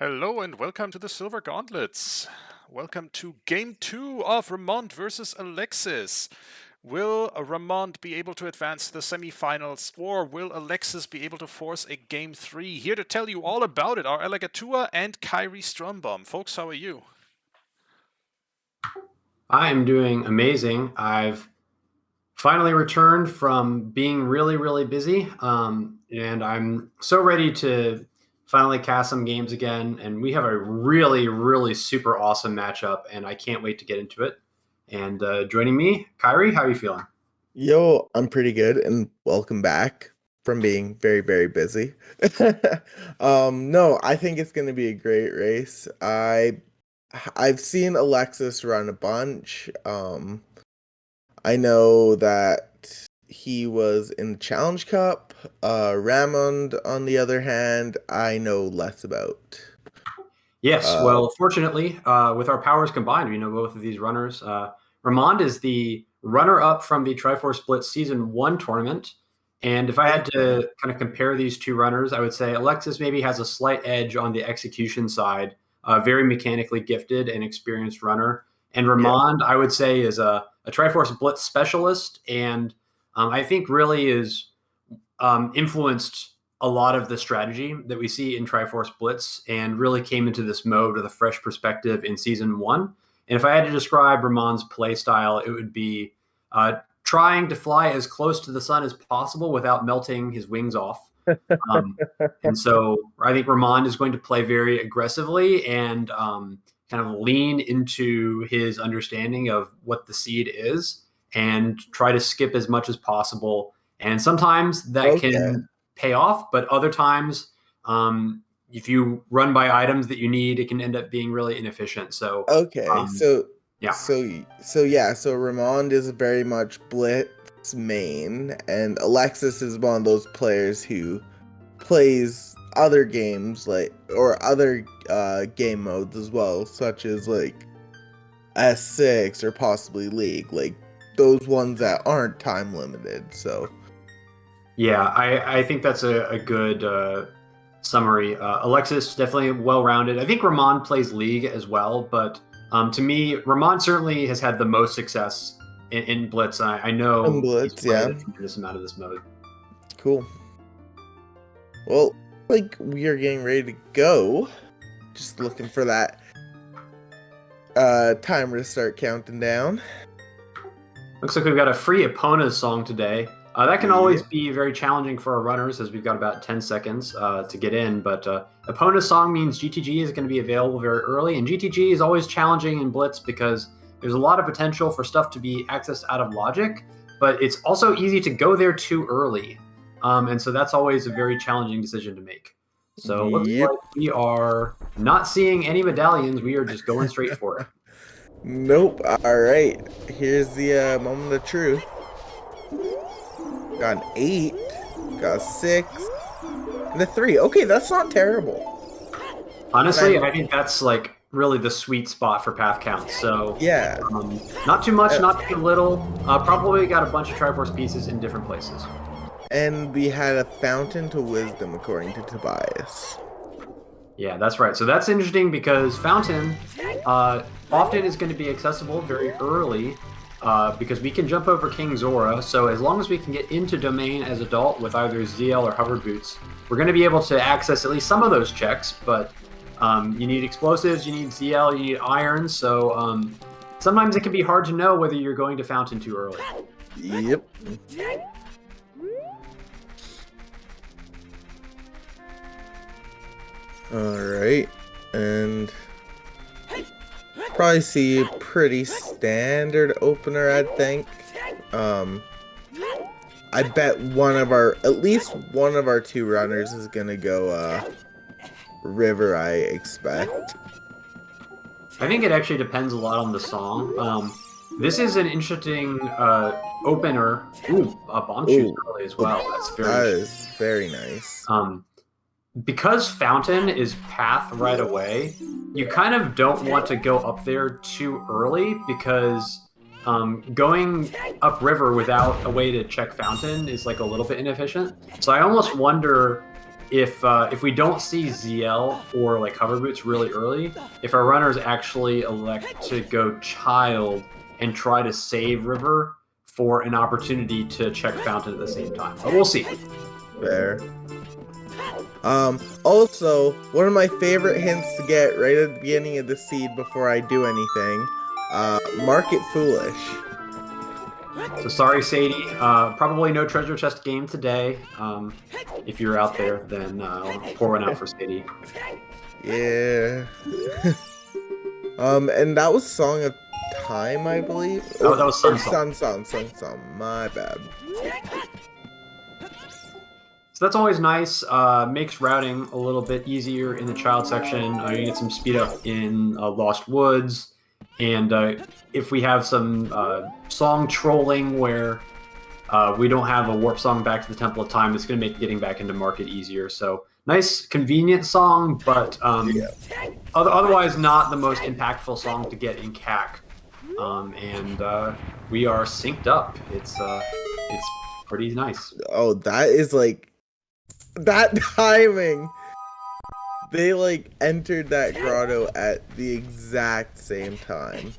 Hello and welcome to the Silver Gauntlets. Welcome to Game 2 of Ramond versus Alexis. Will Ramond be able to advance to the semifinals, or will Alexis be able to force a Game 3? Here to tell you all about it are Elagatua and Kyrie Strombaum. Folks, how are you? I'm doing amazing. I've finally returned from being really busy, and I'm so ready to finally cast some games again. And we have a really super awesome matchup, and I can't wait to get into it. And joining me, Kyrie, how are you feeling? Yo, I'm pretty good, and welcome back from being very busy. No, I think it's gonna be a great race. I've seen Alexis run a bunch. I know that he was in the Challenge Cup. Ramond, on the other hand, I know less about. Yes, well, fortunately, with our powers combined, we know both of these runners. Ramond is the runner-up from the Triforce Blitz Season 1 tournament. And if I had to kind of compare these two runners, I would say Alexis maybe has a slight edge on the execution side, very mechanically gifted and experienced runner. And Ramond, I would say, is a Triforce Blitz specialist, and I think really is influenced a lot of the strategy that we see in Triforce Blitz and really came into this mode with a fresh perspective in Season 1. And if I had to describe Ramond's play style, it would be trying to fly as close to the sun as possible without melting his wings off. And so I think Ramond is going to play very aggressively and kind of lean into his understanding of what the seed is and try to skip as much as possible. And sometimes that can pay off, but other times, if you run by items that you need, it can end up being really inefficient. So so Ramond is very much Blitz main, and Alexis is one of those players who plays other games or other game modes as well, such as like S6 or possibly League, like those ones that aren't time limited. So yeah, I think that's a good summary. Alexis, definitely well-rounded. I think Ramond plays League as well, but to me, Ramond certainly has had the most success in Blitz. I know in Blitz, he's played a tremendous amount of this mode. Cool. Well, like we are getting ready to go. Just looking for that timer to start counting down. Looks like we've got a free Epona song today. That can always be very challenging for our runners, as we've got about 10 seconds to get in. But Epona song means GTG is going to be available very early, and GTG is always challenging in Blitz because there's a lot of potential for stuff to be accessed out of logic, but it's also easy to go there too early. And so that's always a very challenging decision to make. So looks like we are not seeing any medallions. We are just going straight for it. Nope. All right. Here's the moment of truth. Got an 8, got a 6, and a 3. Okay, that's not terrible. Honestly, I think that's like really the sweet spot for path counts. So yeah, not too much, not too little. Probably got a bunch of Triforce pieces in different places. And we had a fountain to wisdom, according to Tobias. Yeah, that's right. So that's interesting because fountain often is going to be accessible very early. Because we can jump over King Zora, so as long as we can get into domain as adult with either ZL or hover boots, we're going to be able to access at least some of those checks, but you need explosives, you need ZL, you need iron, so sometimes it can be hard to know whether you're going to fountain too early. Yep. Alright, and probably see a pretty standard opener, I think. I bet at least one of our two runners is gonna go River, I expect. I think it actually depends a lot on the song. This is an interesting opener. Ooh, a bomb shoot early as well. That is very nice. Because fountain is path right away, you kind of don't want to go up there too early because going up river without a way to check fountain is like a little bit inefficient. So I almost wonder if we don't see ZL or like hover boots really early, if our runners actually elect to go child and try to save river for an opportunity to check fountain at the same time. But we'll see. Fair. Also, one of my favorite hints to get right at the beginning of the seed before I do anything, mark it foolish. So sorry, Sadie. Probably no treasure chest game today. If you're out there, then I'll pour one out for Sadie. Yeah. And that was Song of Time, I believe. Oh, that was Sun Song. Sun. My bad. So that's always nice. Makes routing a little bit easier in the child section. You get some speed up in Lost Woods. And if we have some song trolling where we don't have a warp song back to the Temple of Time, it's going to make getting back into market easier. So nice, convenient song, but otherwise not the most impactful song to get in CAC. And we are synced up. It's pretty nice. Oh, that is like that timing. They like entered that grotto at the exact same time.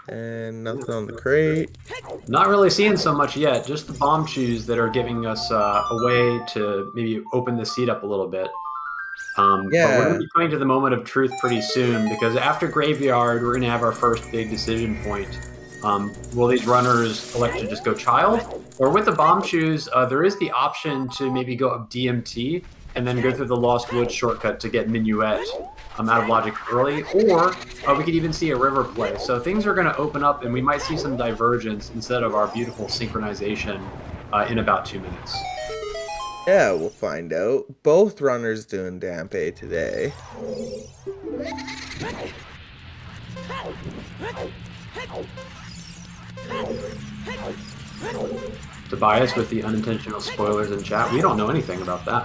And nothing on the crate. Not really seeing so much yet. Just the bomb shoes that are giving us a way to maybe open the seat up a little bit. But we're going to be coming to the moment of truth pretty soon, because after Graveyard, we're going to have our first big decision point. Will these runners elect to just go child? Or with the bomb shoes, there is the option to maybe go up DMT and then go through the Lost Woods shortcut to get Minuet out of logic early. Or we could even see a river play. So things are going to open up, and we might see some divergence instead of our beautiful synchronization in about 2 minutes. Yeah, we'll find out. Both runners doing Dampe today. Tobias with the unintentional spoilers in chat. We don't know anything about that.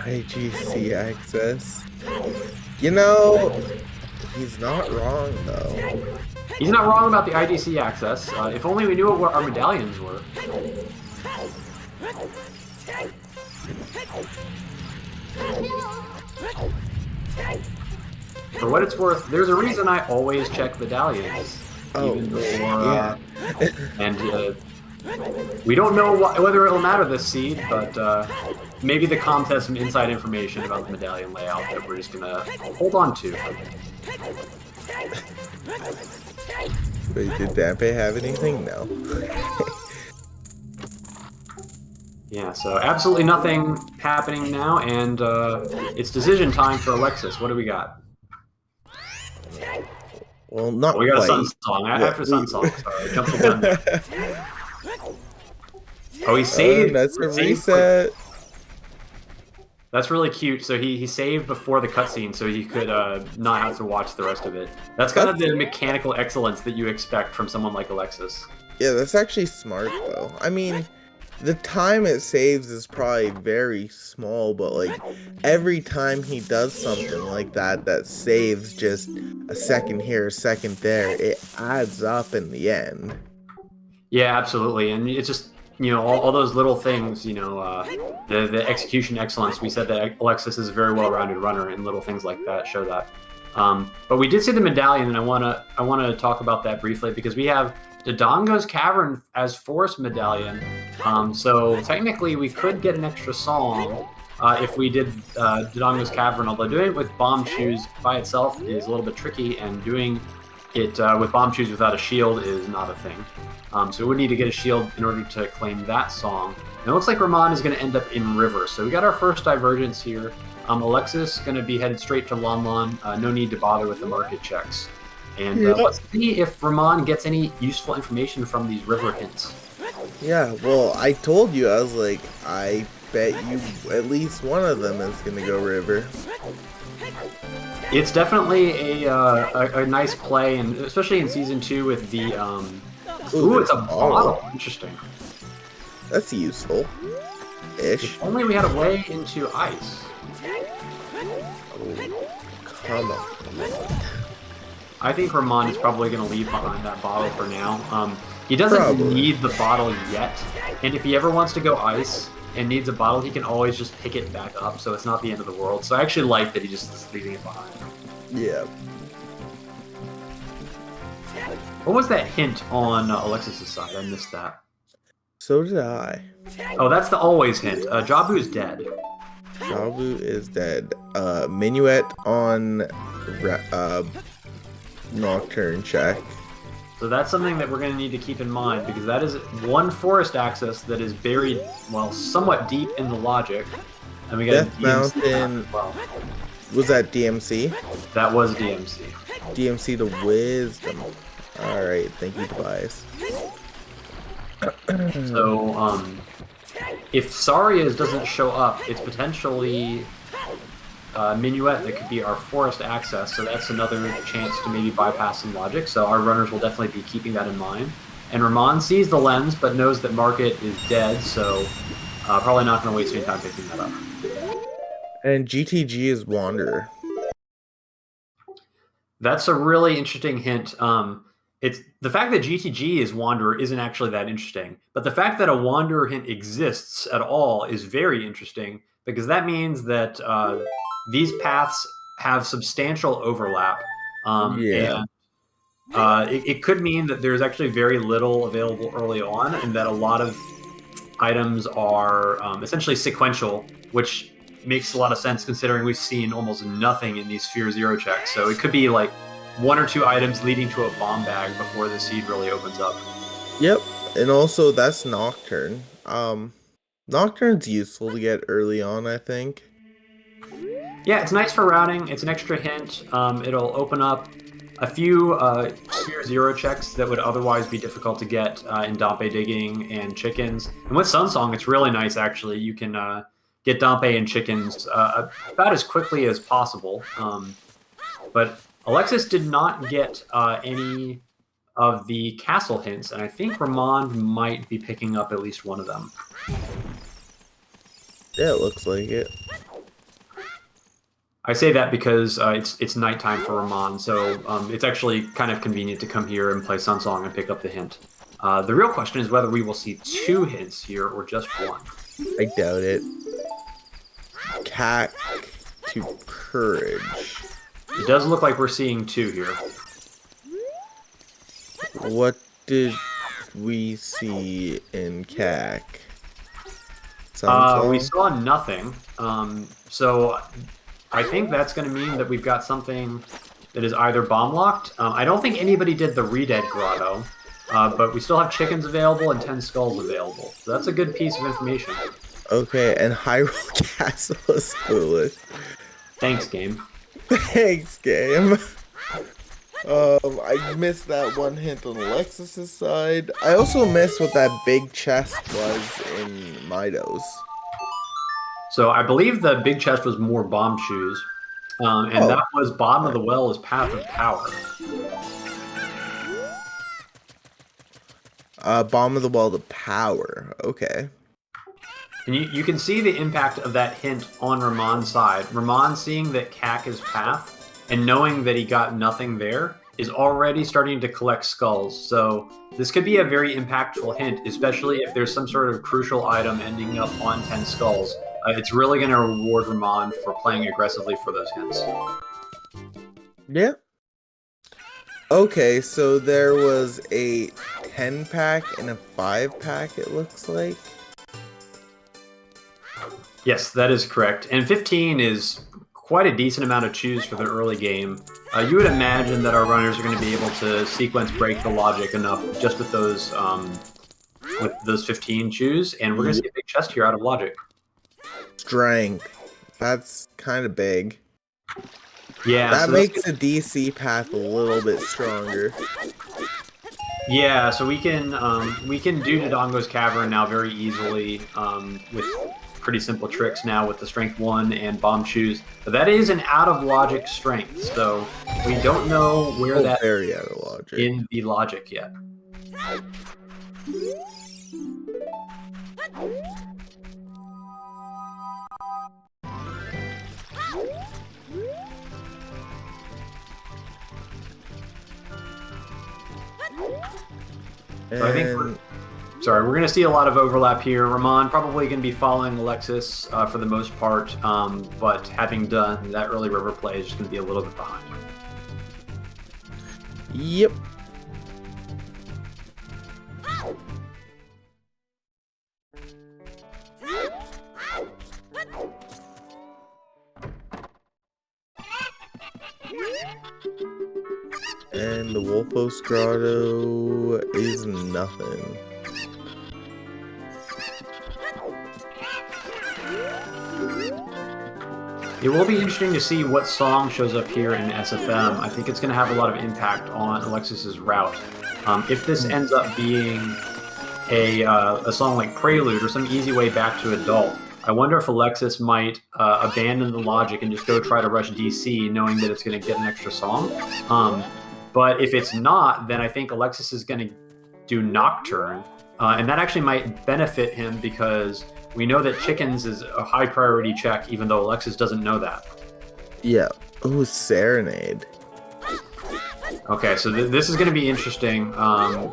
IGC access. You know, he's not wrong though. He's not wrong about the IDC access. If only we knew what our medallions were. For what it's worth, there's a reason I always check medallions. Even before, and we don't know whether it'll matter this seed, but maybe the comms has some inside information about the medallion layout that we're just gonna hold on to. Wait, did Dampe have anything? No. Yeah, so absolutely nothing happening now, and it's decision time for Alexis. What do we got? Well, not we got quite. a Sun Song. After Sun Song, sorry. Jump the gun there. Oh, he saved. That's a reset. That's really cute. So he saved before the cutscene, so he could not have to watch the rest of it. That's kind of the mechanical excellence that you expect from someone like Alexis. Yeah, that's actually smart, though. I mean, the time it saves is probably very small, but like every time he does something like that that saves just a second here, a second there, it adds up in the end. Yeah, absolutely. And it's just, you know, all those little things, you know, the execution excellence. We said that Alexis is a very well-rounded runner, and little things like that show that. But we did see the medallion, and I wanna talk about that briefly, because we have Dodongo's Cavern as Forest Medallion. So technically we could get an extra song if we did Dodongo's Cavern, although doing it with Bomb Shoes by itself is a little bit tricky, and doing it with Bomb Shoes without a shield is not a thing. So we would need to get a shield in order to claim that song. And it looks like Ramond is going to end up in River. So we got our first divergence here. Alexis going to be headed straight to Lon Lon. No need to bother with the market checks. And let's see if Ramond gets any useful information from these river hints. Yeah, well, I told you, I was like, I bet you at least one of them is going to go river. It's definitely a nice play, and especially in Season 2 with the... Ooh, it's a bottle. Interesting. That's useful. Ish. If only we had a way into ice. Oh, come on. I think Ramond is probably going to leave behind that bottle for now. He doesn't need the bottle yet, and if he ever wants to go ice and needs a bottle, he can always just pick it back up, so it's not the end of the world. So I actually like that he just is leaving it behind. Yeah. What was that hint on Alexis' side? I missed that. So did I. Oh, that's the always hint. Jabu's dead. Jabu is dead. Minuet on Nocturne check. So that's something that we're going to need to keep in mind, because that is one forest access that is buried, well, somewhat deep in the logic. And we got Death Mountain. Well. Was that DMC? That was DMC. DMC to Wisdom. Alright, thank you, Tobias. So, if Saria's doesn't show up, it's potentially Minuet that could be our forest access, so that's another chance to maybe bypass some logic, so our runners will definitely be keeping that in mind. And Ramond sees the lens, but knows that Market is dead, so probably not going to waste any time picking that up. And GTG is Wanderer. That's a really interesting hint. It's the fact that GTG is Wanderer isn't actually that interesting, but the fact that a Wanderer hint exists at all is very interesting, because that means that these paths have substantial overlap. Yeah. And it could mean that there's actually very little available early on, and that a lot of items are essentially sequential, which makes a lot of sense considering we've seen almost nothing in these Sphere Zero checks. So it could be like 1 or 2 items leading to a bomb bag before the seed really opens up. Yep. And also that's Nocturne. Nocturne's useful to get early on, I think. Yeah, it's nice for routing. It's an extra hint. It'll open up a few Sphere Zero checks that would otherwise be difficult to get in Dompe Digging and Chickens. And with Sunsong, it's really nice, actually. You can get Dompe and Chickens about as quickly as possible. But Alexis did not get any of the castle hints, and I think Ramond might be picking up at least one of them. Yeah, it looks like it. I say that because it's nighttime for Ramond, so it's actually kind of convenient to come here and play Sunsong and pick up the hint. The real question is whether we will see 2 hints here or just 1. I doubt it. Cat to Courage. It does look like we're seeing 2 here. What we see in CAC? We saw nothing. So I think that's going to mean that we've got something that is either bomb locked. I don't think anybody did the Redead Grotto, but we still have chickens available and 10 skulls available. So that's a good piece of information. Okay, and Hyrule Castle is foolish. Thanks, game. Thanks, game. I missed that one hint on Alexis's side. I also missed what that big chest was in Mido's. So I believe the big chest was more bomb shoes, and that was bottom of the well is Path of Power. Bottom of the well to power. Okay. And you can see the impact of that hint on Ramond's side. Ramond seeing that CAC is Path and knowing that he got nothing there is already starting to collect skulls. So this could be a very impactful hint, especially if there's some sort of crucial item ending up on 10 skulls. It's really going to reward Ramond for playing aggressively for those hints. Yeah. Okay, so there was a 10-pack and a 5-pack, it looks like. Yes, that is correct. And 15 is quite a decent amount of chews for the early game. You would imagine that our runners are going to be able to sequence break the logic enough just with those 15 chews, and we're going to see a big chest here out of logic. Strength. That's kind of big. Yeah, that so makes the DC path a little bit stronger. Yeah, so we can do Dodongo's Cavern now very easily with pretty simple tricks now with the Strength 1 and Bomb Shoes. But that is an out-of-logic strength, so we don't know where that very out of logic in the logic yet. So I think we're going to see a lot of overlap here. Ramond probably going to be following Alexis for the most part, but having done that early river play is just going to be a little bit behind. Yep. And the Wolfos Grotto is nothing. It will be interesting to see what song shows up here in SFM. I think it's going to have a lot of impact on Alexis's route. If this ends up being a song like Prelude or some easy way back to adult, I wonder if Alexis might abandon the logic and just go try to rush DC, knowing that it's going to get an extra song. But if it's not, then I think Alexis is going to do Nocturne, and that actually might benefit him because we know that Chickens is a high priority check, even though Alexis doesn't know that. Yeah. Oh, Serenade. Okay, so this is going to be interesting.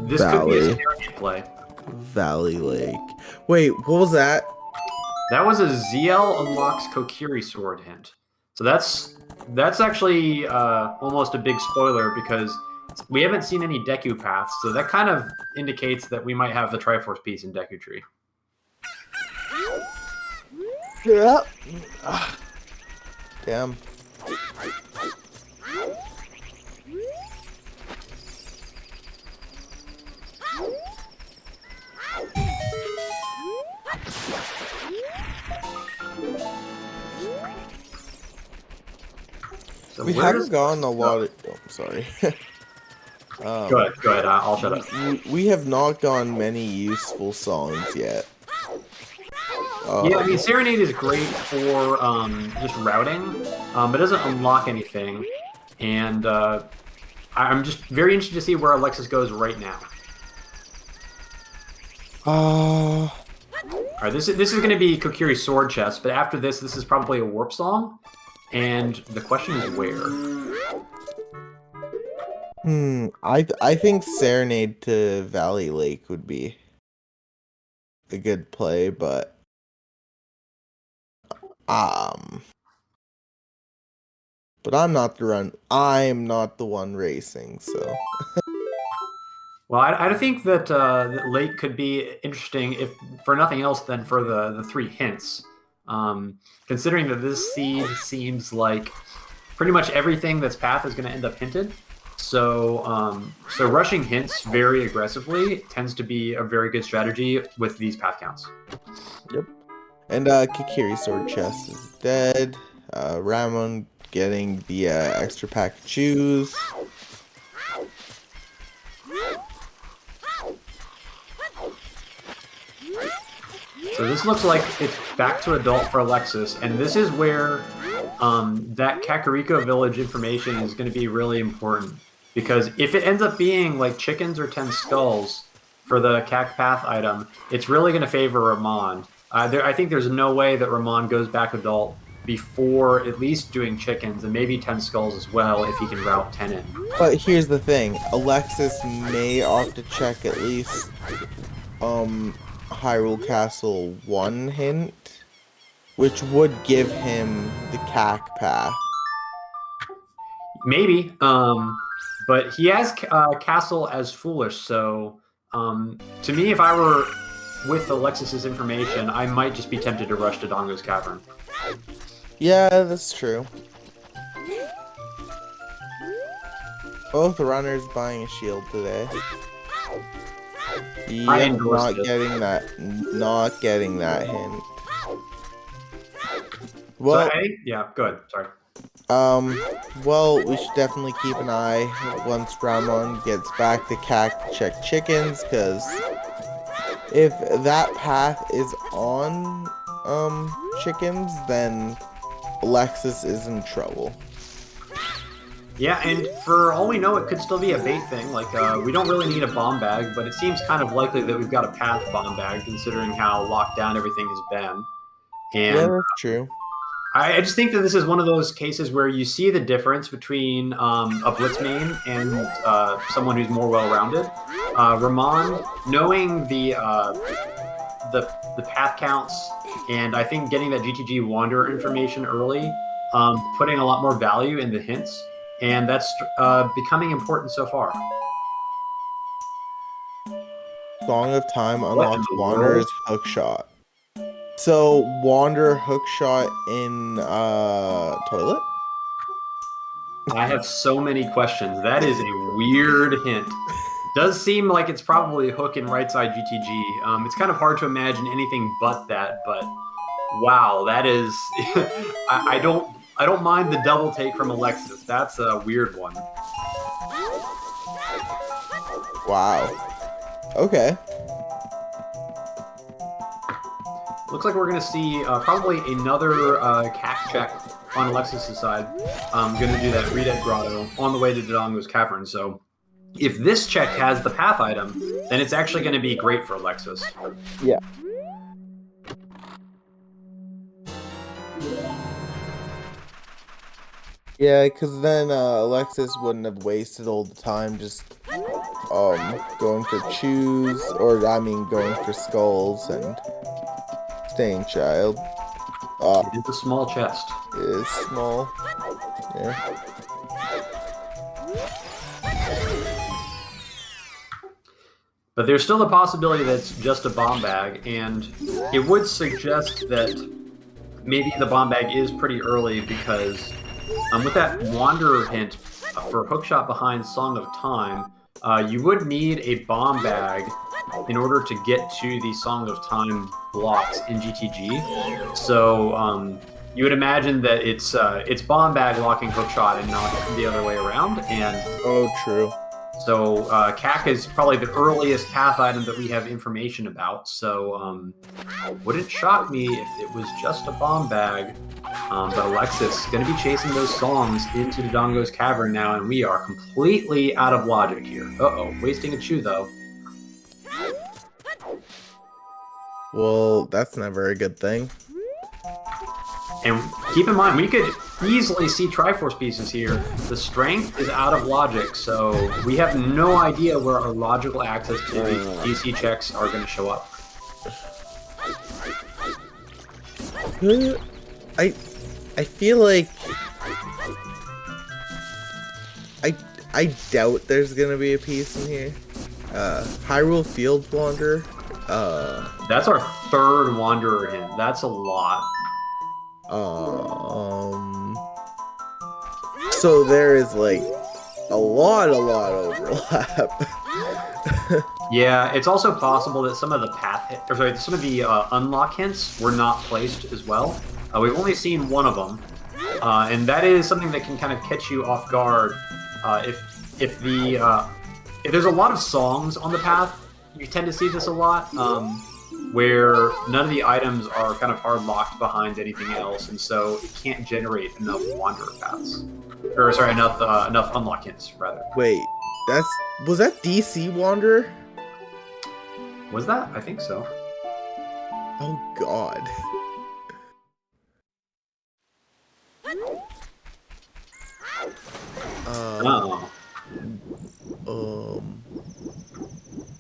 This could be a Serenade play. Valley Lake. Wait, what was that? That was a ZL unlocks Kokiri sword hint. So that's actually almost a big spoiler because we haven't seen any Deku paths, so that kind of indicates that we might have the Triforce piece in Deku Tree. Yeah. Damn. So We haven't gotten a lot of... Oh, sorry. Go ahead. I'll shut up. We have not gotten many useful songs yet. Yeah, I mean, Serenade is great for just routing, but it doesn't unlock anything. And I'm just very interested to see where Alexis goes right now. All right, this is going to be Kokiri's sword chest, but after this is probably a warp song. And the question is where? I think Serenade to Valley Lake would be a good play, but I'm not the one racing, so. Well, I think that Lake could be interesting, if for nothing else than for the three hints. Considering that this seed seems like pretty much everything that's path is going to end up hinted. So rushing hints very aggressively tends to be a very good strategy with these path counts. Yep. And Kikiri sword chest is dead. Ramond getting the extra pack of chews. So this looks like it's back to adult for Alexis, and this is where that Kakariko village information is going to be really important. Because if it ends up being like chickens or 10 skulls for the Kak Path item, it's really going to favor Ramond. I think there's no way that Ramond goes back adult before at least doing chickens and maybe 10 skulls as well if he can route 10 in. But here's the thing, Alexis may opt to check at least Hyrule Castle 1 hint, which would give him the Kak Path. Maybe, but he has Castle as foolish, so to me, if I were with Alexis's information, I might just be tempted to rush to Dongo's Cavern. Yeah, that's true. Both runners buying a shield today. Yeah, not getting that hint. Well, yeah, good. Sorry. Well, we should definitely keep an eye once Ramond gets back to Kak to check chickens, because if that path is on chickens, then Alexis is in trouble. Yeah, and for all we know, it could still be a bait thing. Like, we don't really need a bomb bag, but it seems kind of likely that we've got a path bomb bag, considering how locked down everything has been. And, yeah, that's true. I just think that this is one of those cases where you see the difference between a Blitz main and someone who's more well-rounded. Ramond, knowing the path counts, and I think getting that GTG Wanderer information early, putting a lot more value in the hints, and that's becoming important so far. Song of Time What in unlocks the Wanderer's world? hookshot. So Wanderer hookshot in toilet? I have so many questions. That is a weird hint. Does seem like it's probably hook and right side GTG. It's kind of hard to imagine anything but that, but wow, that is I don't mind the double take from Alexis. That's a weird one. Wow. Okay. Looks like we're going to see probably another CAC check on Alexis' side. I'm going to do that Redead Grotto on the way to Dodongo's Cavern. So if this check has the path item, then it's actually going to be great for Alexis. Yeah. Yeah, because then Alexis wouldn't have wasted all the time just going for chews, or I mean going for skulls and staying child. It is a small chest. It is small. Yeah. But there's still the possibility that it's just a bomb bag, and it would suggest that maybe the bomb bag is pretty early because with that Wanderer hint for hookshot behind Song of Time, you would need a bomb bag in order to get to the Song of Time blocks in GTG. So you would imagine that it's bomb bag locking hookshot and not the other way around. And oh, true. so CAC is probably the earliest path item that we have information about. So wouldn't shock me if it was just a bomb bag. But Alexis is going to be chasing those songs into Dodongo's Cavern now, and we are completely out of logic here. Uh-oh, wasting a chew, though. Well, that's never a good thing. And keep in mind, we could easily see Triforce pieces here. The strength is out of logic, so we have no idea where our logical access to the DC checks are going to show up. I feel like I doubt there's gonna be a piece in here. Hyrule Fields Wanderer. That's our third Wanderer hint. That's a lot. So there is like a lot overlap. Yeah, it's also possible that some of the some of the unlock hints were not placed as well. We've only seen one of them, and that is something that can kind of catch you off guard. If there's a lot of songs on the path, you tend to see this a lot, where none of the items are kind of hard locked behind anything else, and so it can't generate enough wanderer paths, or sorry, enough unlock hints rather. Wait, was that DC Wanderer? Was that? I think so. Oh God.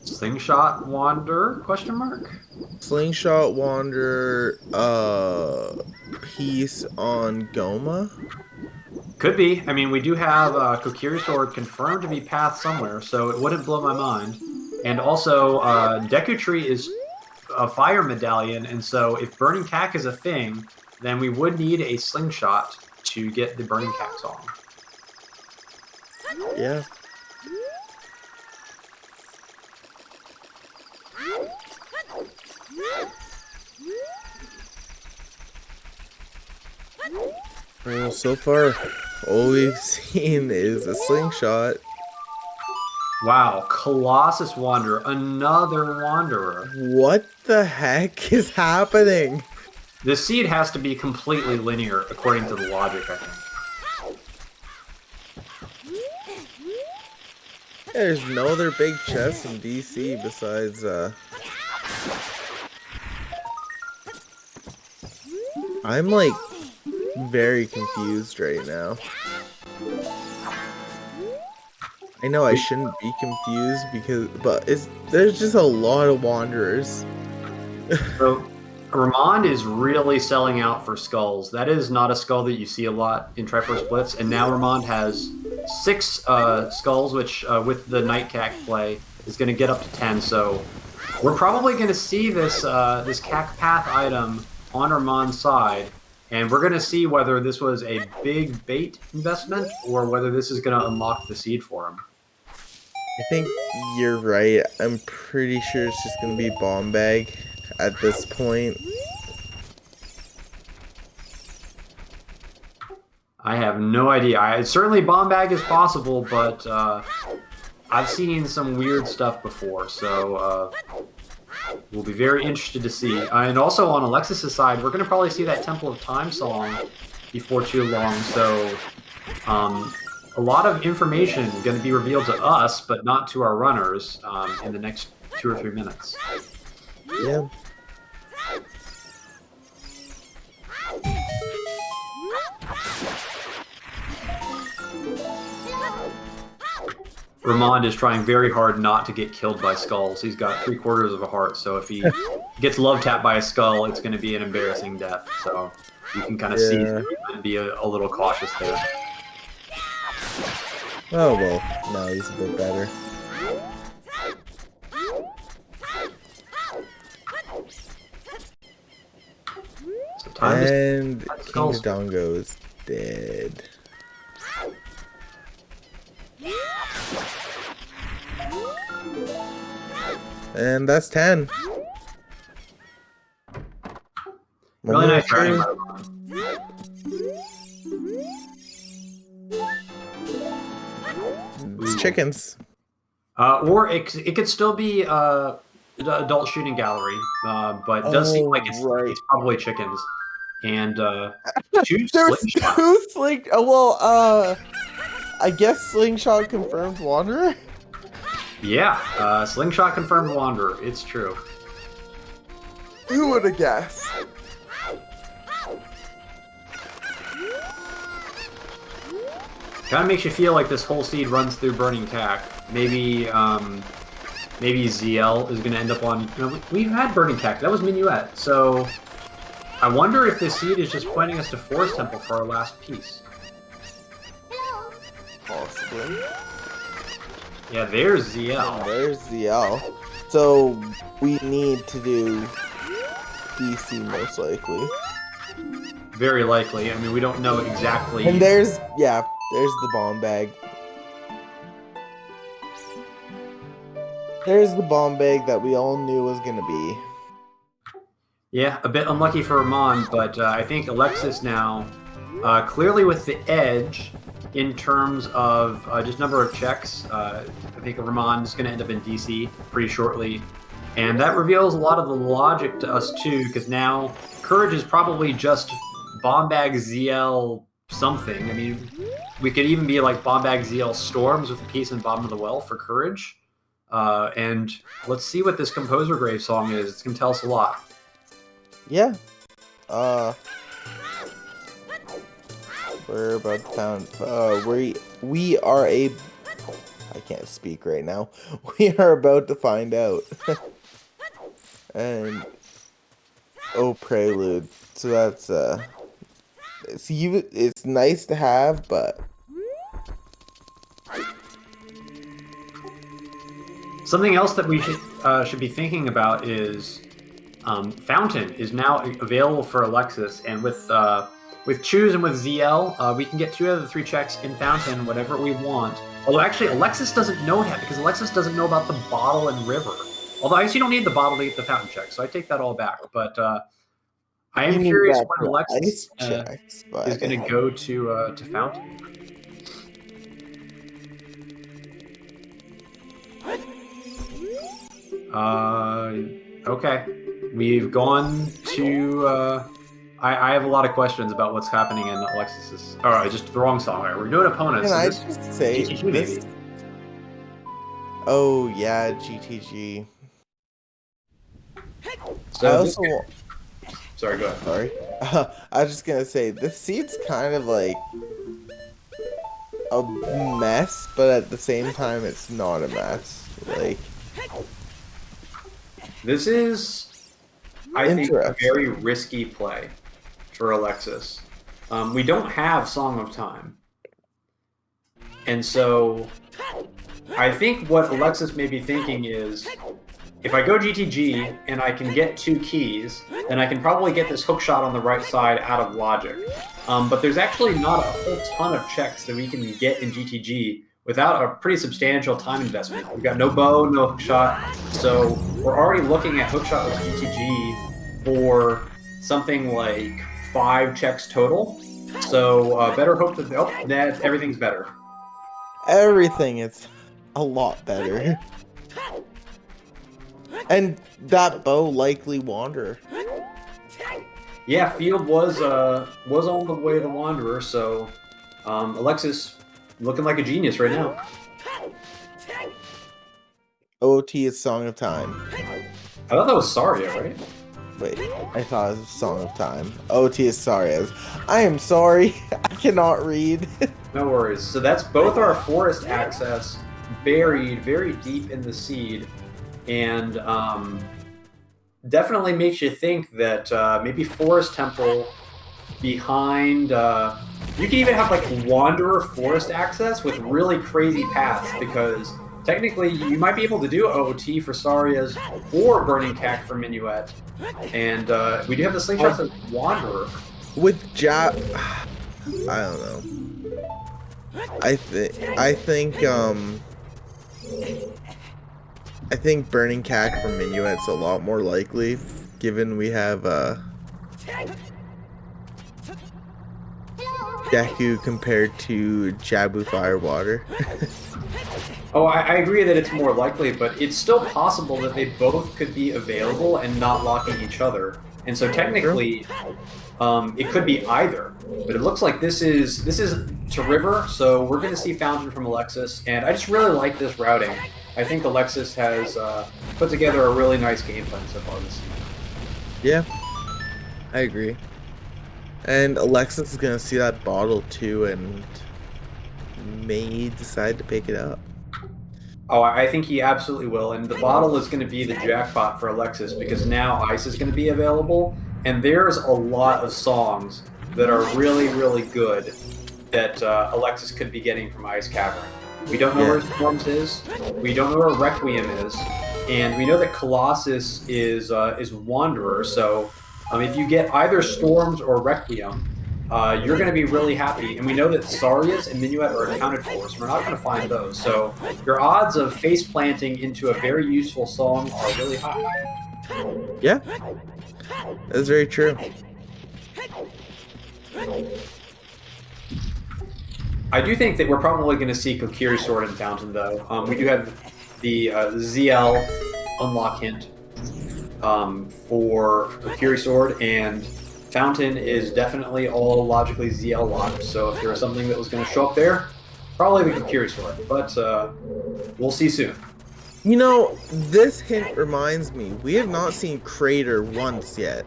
Slingshot Wanderer? Question mark. Slingshot Wanderer. Piece on Goma. Could be. I mean, we do have Kokiri Sword confirmed to be path somewhere, so it wouldn't blow my mind. And also, Deku Tree is a fire medallion, and so if Burning Cack is a thing, then we would need a slingshot to get the Burning Cack song. Yeah. Well, so far, all we've seen is a slingshot. Wow, Colossus Wanderer, another Wanderer. What the heck is happening? This seed has to be completely linear, according to the logic, I think. Yeah, there's no other big chests in DC besides, I'm like very confused right now. I know I shouldn't be confused but there's just a lot of wanderers. So Ramond is really selling out for skulls. That is not a skull that you see a lot in Triforce Blitz, and now Ramond has 6 skulls, which with the Night Cac play is going to get up to 10. So we're probably going to see this this Cac Path item on Ramond's side, and we're going to see whether this was a big bait investment or whether this is going to unlock the seed for him. I think you're right. I'm pretty sure it's just going to be Bomb Bag at this point. I have no idea. Certainly Bomb Bag is possible, but I've seen some weird stuff before, so we'll be very interested to see. And also on Alexis' side, we're going to probably see that Temple of Time song before too long, so a lot of information going to be revealed to us, but not to our runners in the next 2 or 3 minutes. Yeah. Ramond is trying very hard not to get killed by skulls. He's got 3/4 of a heart, so if he gets love tapped by a skull, it's going to be an embarrassing death. So you can kind of see that he might be a little cautious there. Oh, well, now he's a bit better. So and King Dongo is dead. And that's 10. Really nice try. It's chickens. Or it could still be adult shooting gallery, but it does seem like it's probably chickens. And two slingshot. I guess slingshot confirmed wanderer. Yeah, slingshot confirmed wanderer. It's true. Who would have guessed? Kind of makes you feel like this whole seed runs through Burning Cac. Maybe ZL is going to end up on... You know, we've had Burning Cac. That was Minuet. So I wonder if this seed is just pointing us to Forest Temple for our last piece. Possibly. Yeah, there's ZL. There's ZL. So we need to do DC most likely. Very likely. I mean, we don't know exactly. And there's the bomb bag. There's the bomb bag that we all knew was going to be. Yeah, a bit unlucky for Ramond, but I think Alexis now, clearly with the edge in terms of just number of checks. I think Ramond is going to end up in DC pretty shortly. And that reveals a lot of the logic to us, too, because now Courage is probably just Bomb Bag ZL something. I mean, we could even be like Bomb Bag ZL Storms with a piece in Bottom of the Well for Courage. And let's see what this Composer Grave song is. It's going to tell us a lot. Yeah. We're about to found... we are a... I can't speak right now. We are about to find out. And... Oh, Prelude. So that's, it's nice to have, but... Something else that we should be thinking about is Fountain is now available for Alexis, and with Choose and with ZL, we can get 2 out of the 3 checks in Fountain, whatever we want. Although actually, Alexis doesn't know that, because Alexis doesn't know about the bottle and river. Although I actually don't need the bottle to get the Fountain check, so I take that all back. But I am curious when Alexis is going to go to Fountain. Okay. We've gone to... I have a lot of questions about what's happening in Alexis's... Oh, just the wrong song. Right, we're doing opponents. Can I just say GTG, this? maybe. Oh, yeah, GTG. So Sorry, go ahead. Sorry. I was just gonna say this seed's kind of like a mess, but at the same time, it's not a mess. Like, This is, I think, a interesting. very risky play for Alexis. We don't have Song of Time. And so I think what Alexis may be thinking is, if I go GTG and I can get 2 keys, then I can probably get this hook shot on the right side out of logic. But there's actually not a whole ton of checks that we can get in GTG without a pretty substantial time investment. We've got no bow, no hook shot, so we're already looking at hook shot with GTG for something like 5 checks total. So better hope that everything's better. Everything is a lot better. And that bow likely Wanderer. Yeah, Field was on the way to Wanderer, so Alexis looking like a genius right now. OT is Song of Time. I thought that was Saria, right? Wait, I thought it was Song of Time. OT is Saria's. I am sorry. I cannot read. No worries. So that's both our forest access buried very deep in the seed, and definitely makes you think that maybe Forest Temple behind. You can even have like Wanderer Forest access with really crazy paths, because technically you might be able to do OOT for Sarias or Burning Cack for Minuet, and we do have the slingshots of Wanderer. With Jab, I don't know. I think Burning Cack from Minuet's a lot more likely, given we have Deku compared to Jabu Firewater. Oh, I agree that it's more likely, but it's still possible that they both could be available and not locking each other. And so technically, it could be either. But it looks like this is to River, so we're going to see Fountain from Alexis. And I just really like this routing. I think Alexis has put together a really nice game plan so far this season. Yeah, I agree. And Alexis is going to see that bottle too and may decide to pick it up. Oh, I think he absolutely will. And the bottle is going to be the jackpot for Alexis, because now Ice is going to be available. And there's a lot of songs that are really, really good that Alexis could be getting from Ice Cavern. We don't know where Storms is. We don't know where Requiem is. And we know that Colossus is Wanderer. So if you get either Storms or Requiem, you're going to be really happy. And we know that Sarias and Minuet are accounted for, so we're not going to find those. So your odds of face planting into a very useful song are really high. Yeah, that's very true. I do think that we're probably going to see Kokiri Sword and Fountain, though. We do have the ZL unlock hint for Kokiri Sword, and Fountain is definitely all logically ZL locked, so if there was something that was going to show up there, probably the Kokiri Sword, but we'll see soon. You know, this hint reminds me, we have not seen Crater once yet.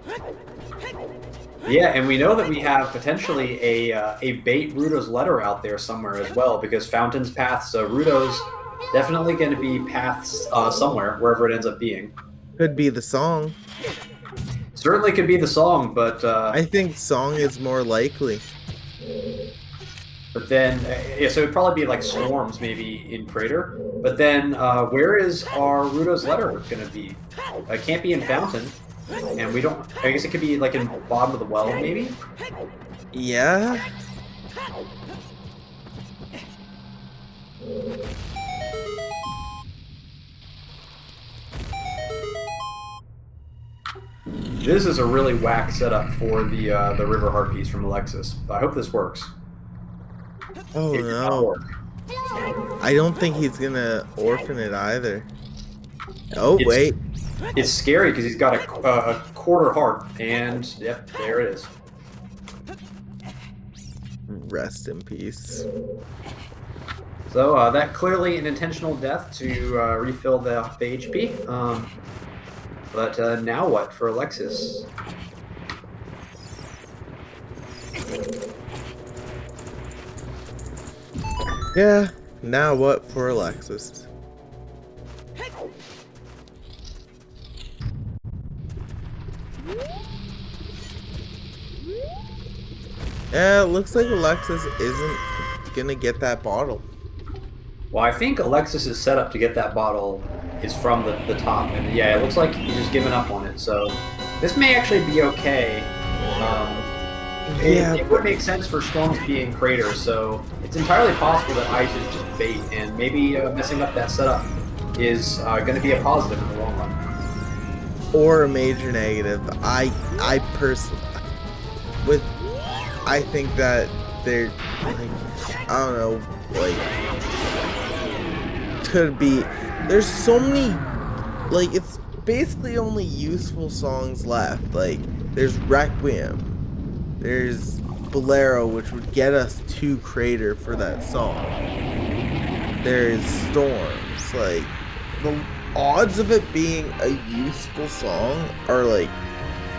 Yeah, and we know that we have potentially a bait Rudo's letter out there somewhere as well, because Fountain's paths, Rudo's definitely going to be paths somewhere, wherever it ends up being. Could be the song. Certainly could be the song, but I think song is more likely. But then, so it'd probably be like Storms maybe in Crater. But then, where is our Rudo's letter going to be? It can't be in Fountain, and we don't. I guess it could be like in bottom of the well, maybe. Yeah. This is a really whack setup for the River Heart piece from Alexis. I hope this works. Oh no. I don't think he's gonna orphan it either. Oh, wait. It's scary because he's got a quarter heart, and yep, there it is. Rest in peace. So that clearly an intentional death to refill the HP. But now what for Alexis? Yeah, now what for Alexis? Yeah, it looks like Alexis isn't gonna get that bottle. Well, I think Alexis's setup to get that bottle is from the top, and yeah, it looks like he's just given up on it. So this may actually be okay. Yeah, It would make sense for storms being craters, so it's entirely possible that ice is just bait, and maybe messing up that setup is going to be a positive in the long run. or a major negative. I personally, I think that they're like, I don't know, like, could be. There's so many, like, it's basically only useful songs left. Like, there's Requiem, there's Bolero, which would get us to Crater for that song. There's Storms. Like, the odds of it being a useful song are, like,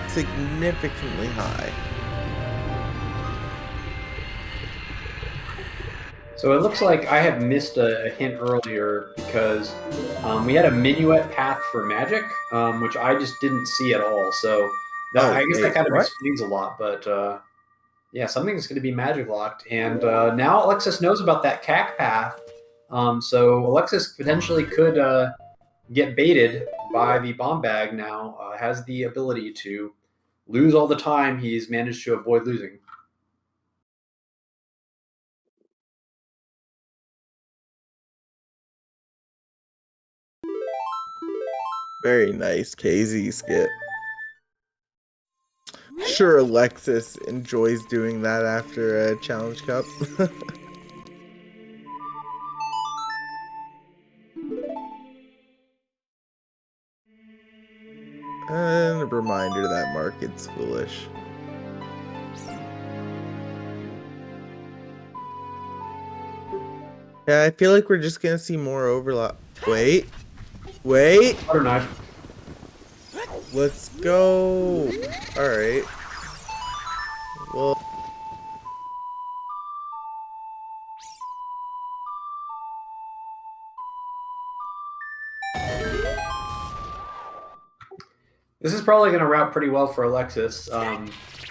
significantly high. So it looks like I have missed a hint earlier because we had a minuet path for magic, which I just didn't see at all. So I guess that kind of explains a lot. But yeah, something's going to be magic locked, and now Alexis knows about that CAC path. So Alexis potentially could get baited by the bomb bag. Now has the ability to lose all the time he's managed to avoid losing. Very nice KZ skit. Sure, Alexis enjoys doing that after a Challenge Cup. And a reminder that market's foolish. Yeah, I feel like we're just gonna see more overlap. Wait. Butter knife. Let's go. All right. Well. This is probably going to route pretty well for Alexis.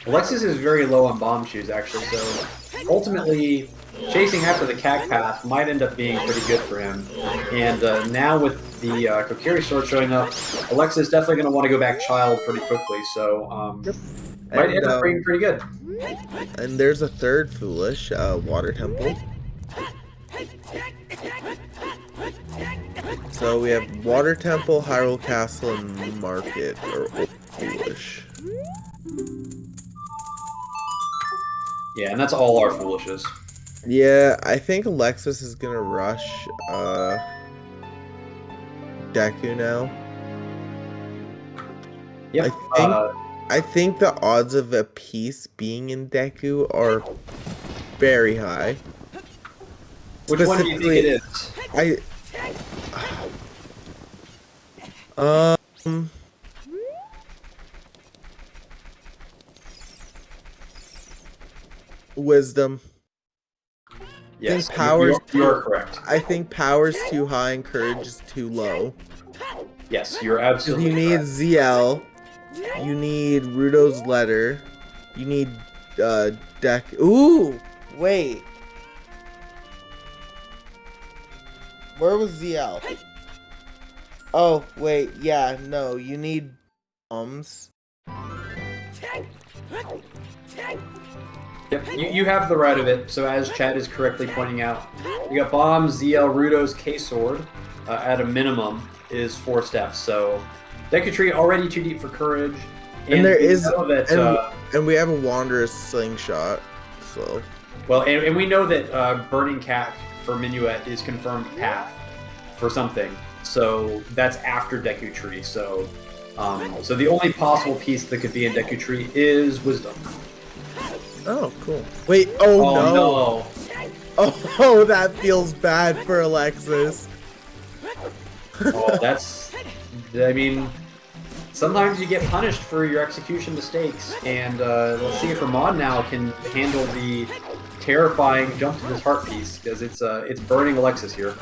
Alexis is very low on bomb shoes, actually, so ultimately chasing after the CAC path might end up being pretty good for him. And now with the Kokiri sword showing up, Alexis is definitely going to want to go back child pretty quickly, so might end up being pretty good. And there's a third foolish, Water Temple. So we have Water Temple, Hyrule Castle, and Market, or foolish. Yeah, and that's all our foolishes. Yeah, I think Alexis is gonna rush Deku now. Yep. I think the odds of a piece being in Deku are very high. Which one do you think it is? Wisdom. Yes, power's you're correct. I think power's too high and courage is too low. Yes, you're absolutely You need correct. ZL. You need Rudo's letter. You need Deck. Ooh, wait. Where was ZL? Oh, wait. Yeah, no. You need bombs. Yep, you have the right of it. So as Chad is correctly pointing out, you got bombs, ZL, Rudo's K-Sword, at a minimum, is 4 steps. So Deku Tree already too deep for courage. And there is that, and we have a Wanderer's slingshot. So well, and we know that Burning Cat for Minuet is confirmed path for something. So that's after Deku Tree. So so the only possible piece that could be in Deku Tree is Wisdom. oh, cool. Wait, no. Oh, that feels bad for Alexis. Oh, that's... I mean, sometimes you get punished for your execution mistakes, and let's see if Ramond now can handle the terrifying jump to this heart piece because it's burning Alexis here.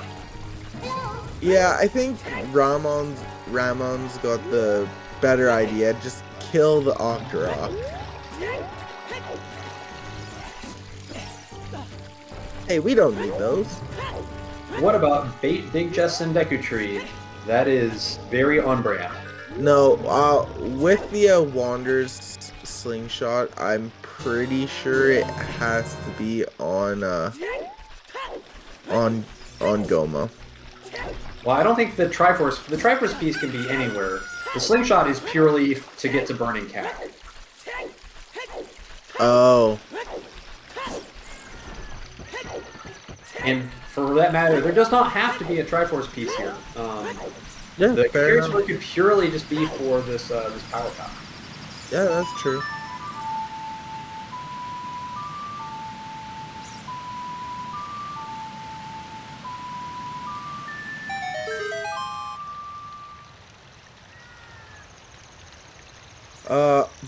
Yeah, I think Ramond's got the better idea. Just kill the Octorok. Hey, we don't need those. What about Bait Big Chest and Deku Tree? That is very on brand. No, with the Wander's slingshot, I'm pretty sure it has to be on Goma. Well, I don't think the Triforce piece can be anywhere. The slingshot is purely to get to burning Cack. Oh. And for that matter, there does not have to be a Triforce piece here. Yeah, the fair enough. could purely just be for this power pack. Yeah, that's true.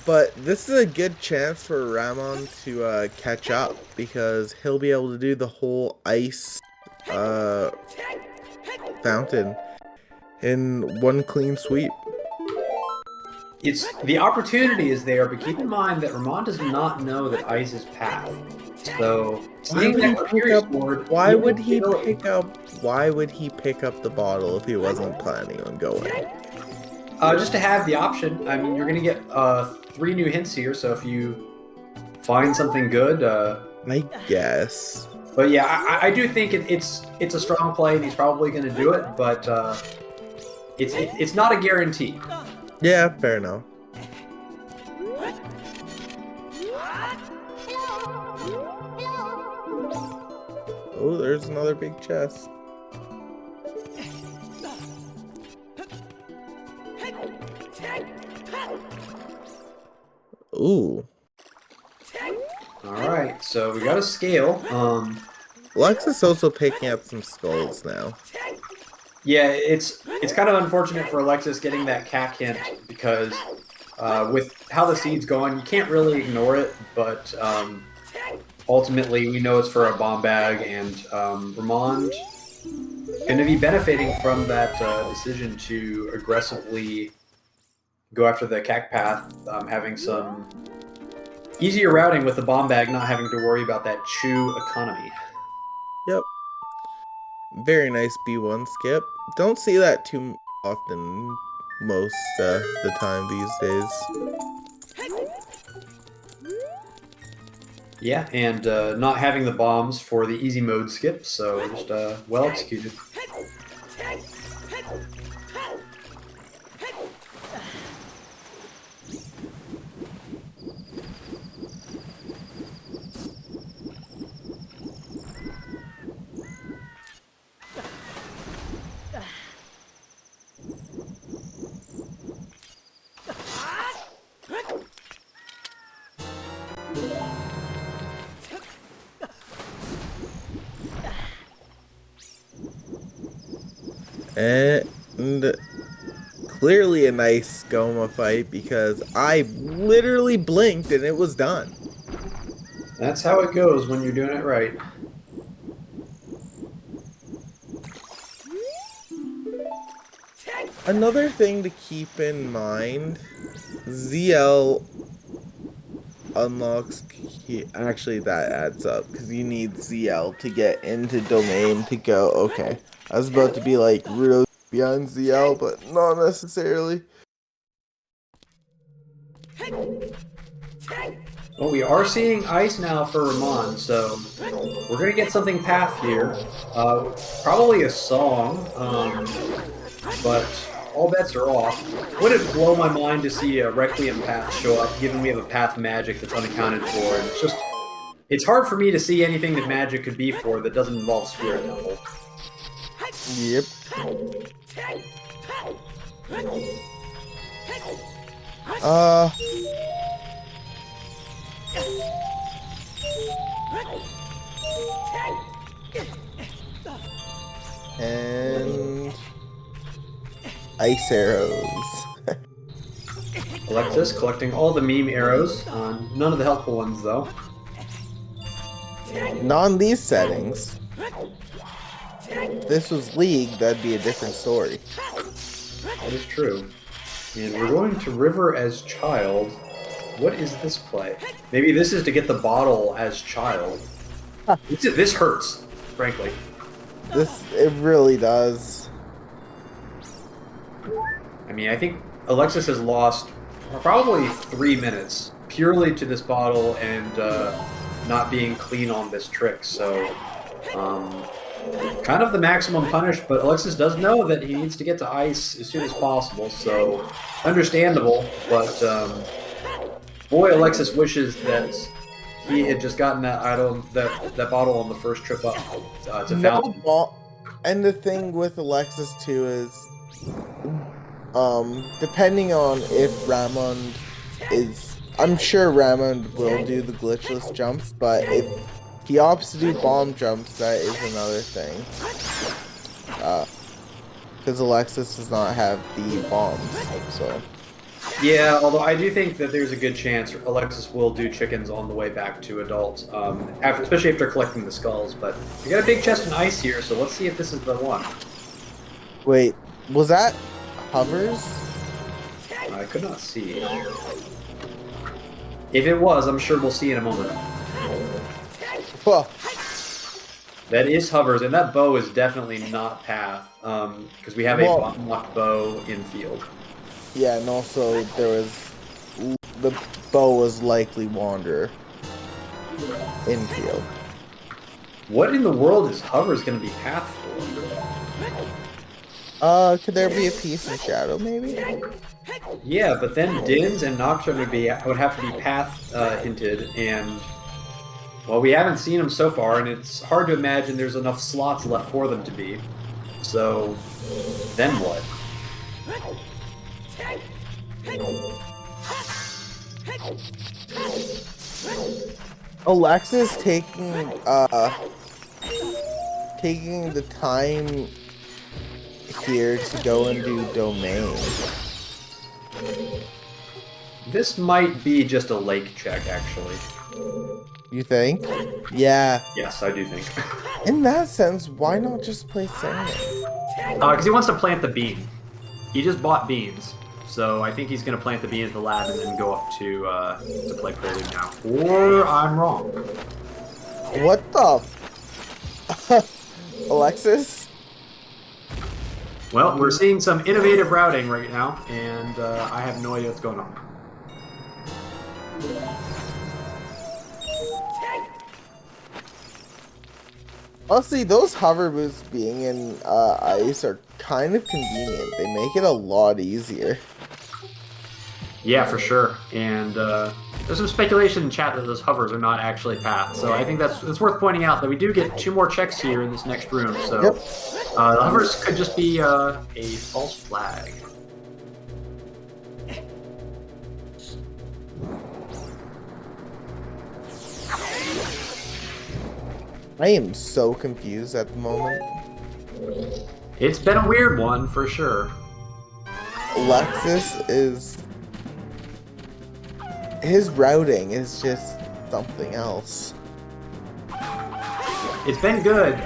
But this is a good chance for Ramond to catch up because he'll be able to do the whole ice fountain in one clean sweep. The opportunity is there, but keep in mind that Ramond does not know that ice is path. So Why would he pick up the bottle if he wasn't planning on going? Just to have the option. I mean, you're going to get 3 new hints here, so if you find something good... I guess. But yeah, I do think it's a strong play, and he's probably going to do it, but it's not a guarantee. Yeah, fair enough. Oh, there's another big chest. Ooh. Alright, so we got a scale. Alexis also picking up some skulls now. Yeah, it's kind of unfortunate for Alexis getting that cack hint because with how the seed's going, you can't really ignore it, but ultimately we know it's for a bomb bag, and Ramond going to be benefiting from that decision to aggressively go after the cack path, having some easier routing with the bomb bag, not having to worry about that chew economy. Yep. Very nice B1 skip. Don't see that too often most the time these days. Yeah, and not having the bombs for the easy mode skip, so just well executed. And clearly a nice Goma fight because I literally blinked and it was done. That's how it goes when you're doing it right. Another thing to keep in mind, ZL unlocks key. Actually, that adds up because you need ZL to get into domain to go. Okay, I was about to be like Rudo beyond ZL, but not necessarily. Well, we are seeing ice now for Ramond, so we're going to get something path here. Probably a song, but all bets are off. Would it blow my mind to see a Requiem path show up, given we have a path magic that's unaccounted for? And it's hard for me to see anything that magic could be for that doesn't involve Spirit Temple. Yep. And ice arrows. Alexis collecting all the meme arrows, none of the helpful ones though. Not in these settings. If this was League, that'd be a different story. That is true. And we're going to River as Child. What is this play? Maybe this is to get the bottle as Child. This hurts, frankly. It really does. I mean, I think Alexis has lost probably 3 minutes purely to this bottle and not being clean on this trick. So, kind of the maximum punish, but Alexis does know that he needs to get to ice as soon as possible. So, understandable, but boy, Alexis wishes that he had just gotten that item, that bottle on the first trip up to Fountain. And the thing with Alexis too is, depending on if Ramond is, I'm sure Ramond will do the glitchless jumps, but if he opts to do bomb jumps, that is another thing. Because Alexis does not have the bombs, so. Yeah, although I do think that there's a good chance Alexis will do chickens on the way back to adult, especially after collecting the skulls. But we got a big chest and ice here, so let's see if this is the one. Wait, was that hovers? I could not see. If it was, I'm sure we'll see in a moment. Well, that is hovers, and that bow is definitely not path, because we have a locked bow in field. Yeah, and also the bow was likely Wanderer in field. What in the world is hovers going to be path for? Could there be a piece in Shadow, maybe? Yeah, but then Dins and Nocturne would have to be path hinted, and well, we haven't seen them so far, and it's hard to imagine there's enough slots left for them to be. So, then what? Alexis taking the time here to go and do domain. This might be just a lake check, actually. You think? Yeah. Yes, I do think. In that sense, why not just play Sandman? Because he wants to plant the bean. He just bought beans. So I think he's going to plant the bean at the lab and then go up to play Prelude now. Or I'm wrong. What the? Alexis? Well, we're seeing some innovative routing right now, and I have no idea what's going on. Honestly, those hover boots being in ice are kind of convenient. They make it a lot easier. Yeah, for sure. And there's some speculation in chat that those hovers are not actually paths. So I think that's worth pointing out that we do get 2 more checks here in this next room. So yep. The hovers could just be a false flag. I am so confused at the moment. It's been a weird one, for sure. Alexis is... his routing is just something else. It's been good.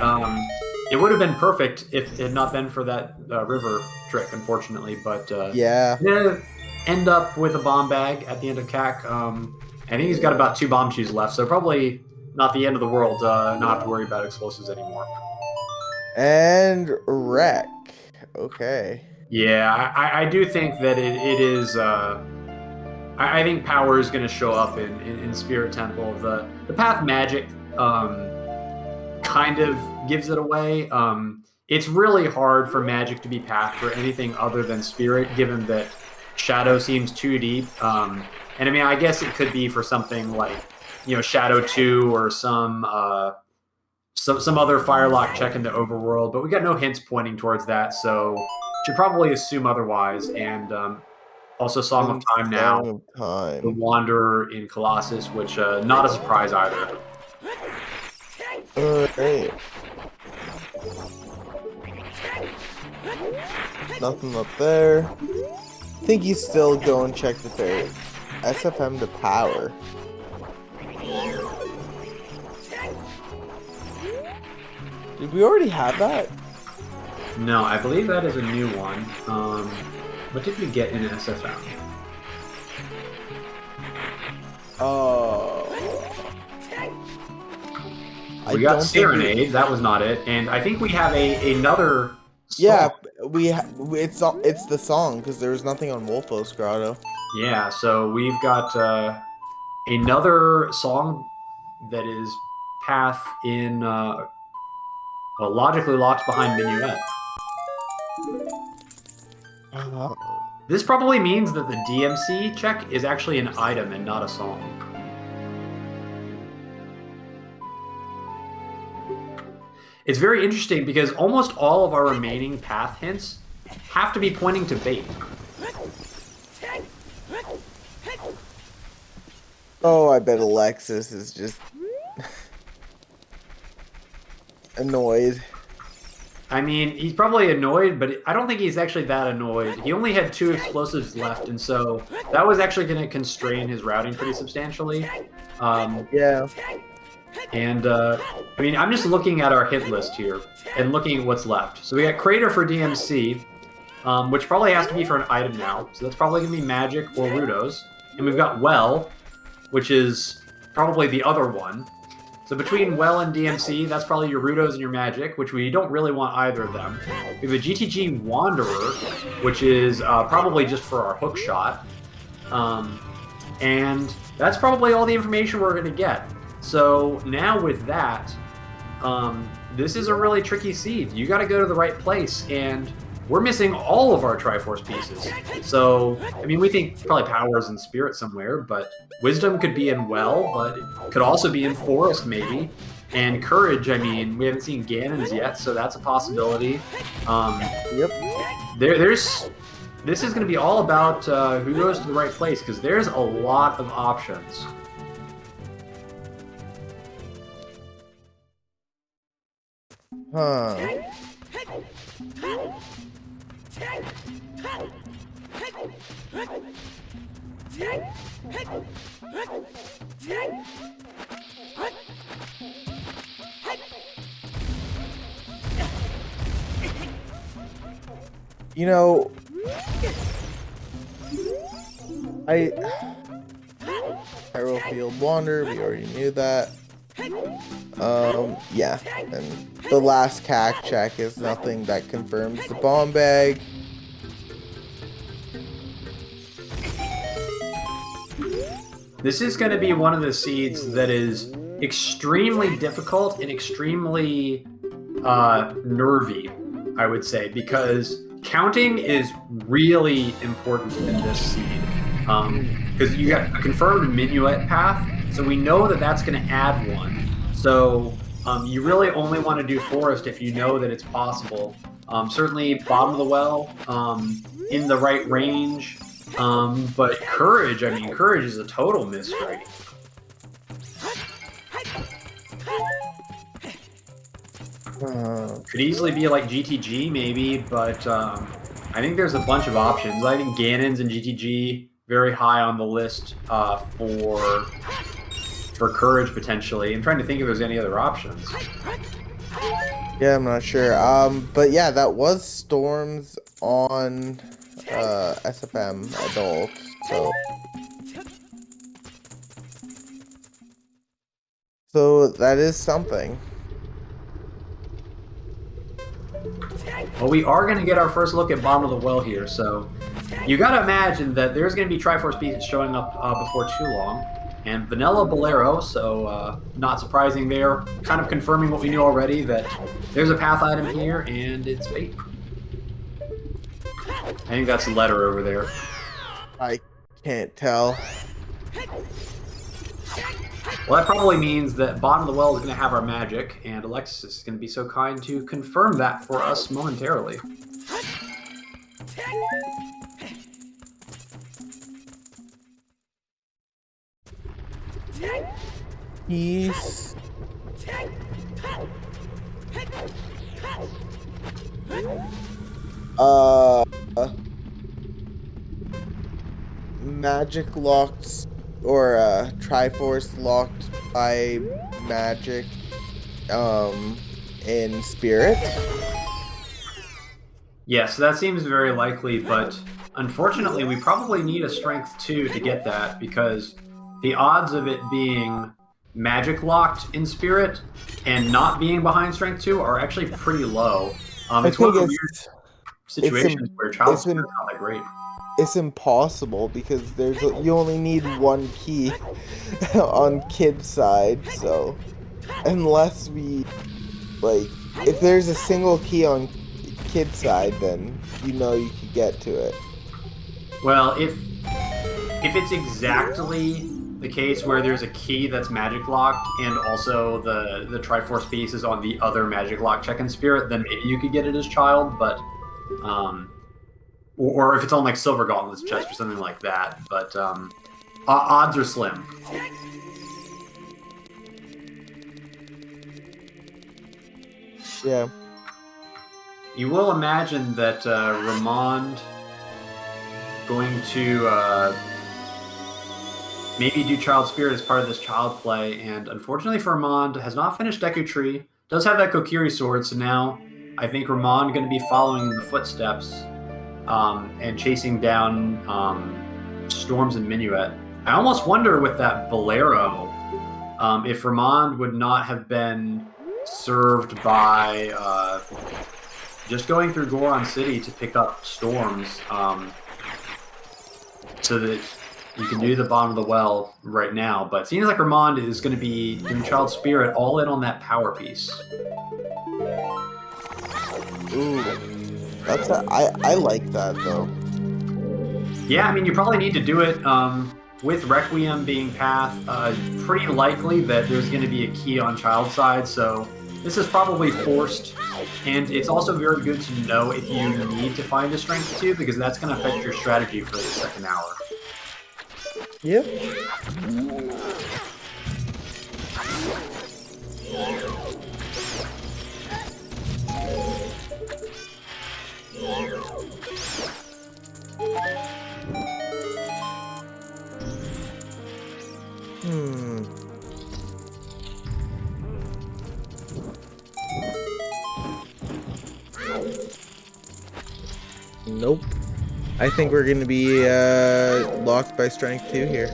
It would have been perfect if it had not been for that river trick, unfortunately. But yeah. Gonna end up with a bomb bag at the end of CAC. I think he's got about 2 bomb shoes left, so probably not the end of the world. Not have to worry about explosives anymore. And wreck. Okay. Yeah, I do think that it is. I think power is going to show up in Spirit Temple. The path magic kind of gives it away. It's really hard for magic to be path for anything other than spirit, given that shadow seems too deep. And I mean, I guess it could be for something like, Shadow 2 or some other Firelock check in the overworld, but we got no hints pointing towards that, so should probably assume otherwise. And also Song of Time now, the Wanderer in Colossus, which not a surprise either. Alright. Nothing up there. I think he's still going to check the third. SFM to power. Did we already have that? No, I believe that is a new one. What did we get in SFM? Oh. We got Serenade. That was not it. And I think we have another song. Yeah, it's the song because there was nothing on Wolfo's Grotto. Yeah, so we've got another song that is path in logically locked behind Minuet. This probably means that the DMC check is actually an item and not a song. It's very interesting because almost all of our remaining path hints have to be pointing to bait. Oh, I bet Alexis is just annoyed. I mean, he's probably annoyed, but I don't think he's actually that annoyed. He only had 2 explosives left, and so that was actually going to constrain his routing pretty substantially. Yeah. And, I mean, I'm just looking at our hit list here and looking at what's left. So we got Crater for DMC, which probably has to be for an item now. So that's probably going to be Magic or Rudos. And we've got Well, which is probably the other one. So between Well and DMC, that's probably your Rudos and your Magic, which we don't really want either of them. We have a GTG Wanderer, which is probably just for our hook shot. And that's probably all the information we're going to get. So now with that, this is a really tricky seed. You got to go to the right place, and we're missing all of our Triforce pieces. So, I mean, we think probably Powers and Spirit somewhere, but Wisdom could be in Well, but it could also be in Forest maybe. And Courage, I mean, we haven't seen Ganon's yet, so that's a possibility. Yep. This is going to be all about who goes to the right place, because there's a lot of options. Huh. You know, Hyrule Field Wander, we already knew that. Yeah, and the last CAC check is nothing that confirms the bomb bag. This is going to be one of the seeds that is extremely difficult and extremely nervy, I would say, because counting is really important in this seed. Because you got a confirmed Minuet path, so we know that that's going to add one. So you really only want to do Forest if you know that it's possible. Certainly bottom of the well, in the right range. But Courage, I mean, Courage is a total mystery. Could easily be like GTG maybe, but I think there's a bunch of options. I think Ganon's and GTG very high on the list for Courage potentially. I'm trying to think if there's any other options. Yeah, I'm not sure. But yeah, that was Storms on SFM Adult, so that is something. Well, we are going to get our first look at bottom of the well here, so you got to imagine that there's going to be Triforce pieces showing up before too long. And Vanilla Bolero, so not surprising there, kind of confirming what we knew already, that there's a path item here, and it's bait. I think that's a letter over there. I can't tell. Well, that probably means that bottom of the well is going to have our magic, and Alexis is going to be so kind to confirm that for us momentarily. Peace. Magic locked or Triforce locked by Magic, in Spirit. Yes, that seems very likely, but unfortunately, we probably need a Strength 2 to get that, because the odds of it being magic locked in Spirit and not being behind Strength 2 are actually pretty low. It's one of the weird situations where Child Spirit's not that great. It's impossible because you only need one key on Kid's side, so unless we if there's a single key on Kid's side, then you could get to it. Well, if it's exactly the case where there's a key that's magic locked and also the Triforce piece is on the other magic lock check in Spirit, then maybe you could get it as Child, but or if it's on like Silver Gauntlet's chest or something like that, but odds are slim. Yeah. You will imagine that Ramond going to maybe do Child Spirit as part of this child play, and unfortunately for Ramond, has not finished Deku Tree. Does have that Kokiri sword, so now I think Ramond going to be following in the footsteps and chasing down Storms and Minuet. I almost wonder with that Bolero if Ramond would not have been served by just going through Goron City to pick up Storms so that you can do the bottom of the well right now. But it seems like Ramond is going to be doing Child Spirit all in on that power piece. Ooh. I like that, though. Yeah, I mean, you probably need to do it with Requiem being path. Pretty likely that there's going to be a key on Child side, so this is probably forced. And it's also very good to know if you need to find a Strength 2, because that's going to affect your strategy for the second hour. Yep. Nope. I think we're going to be locked by Strength 2 here.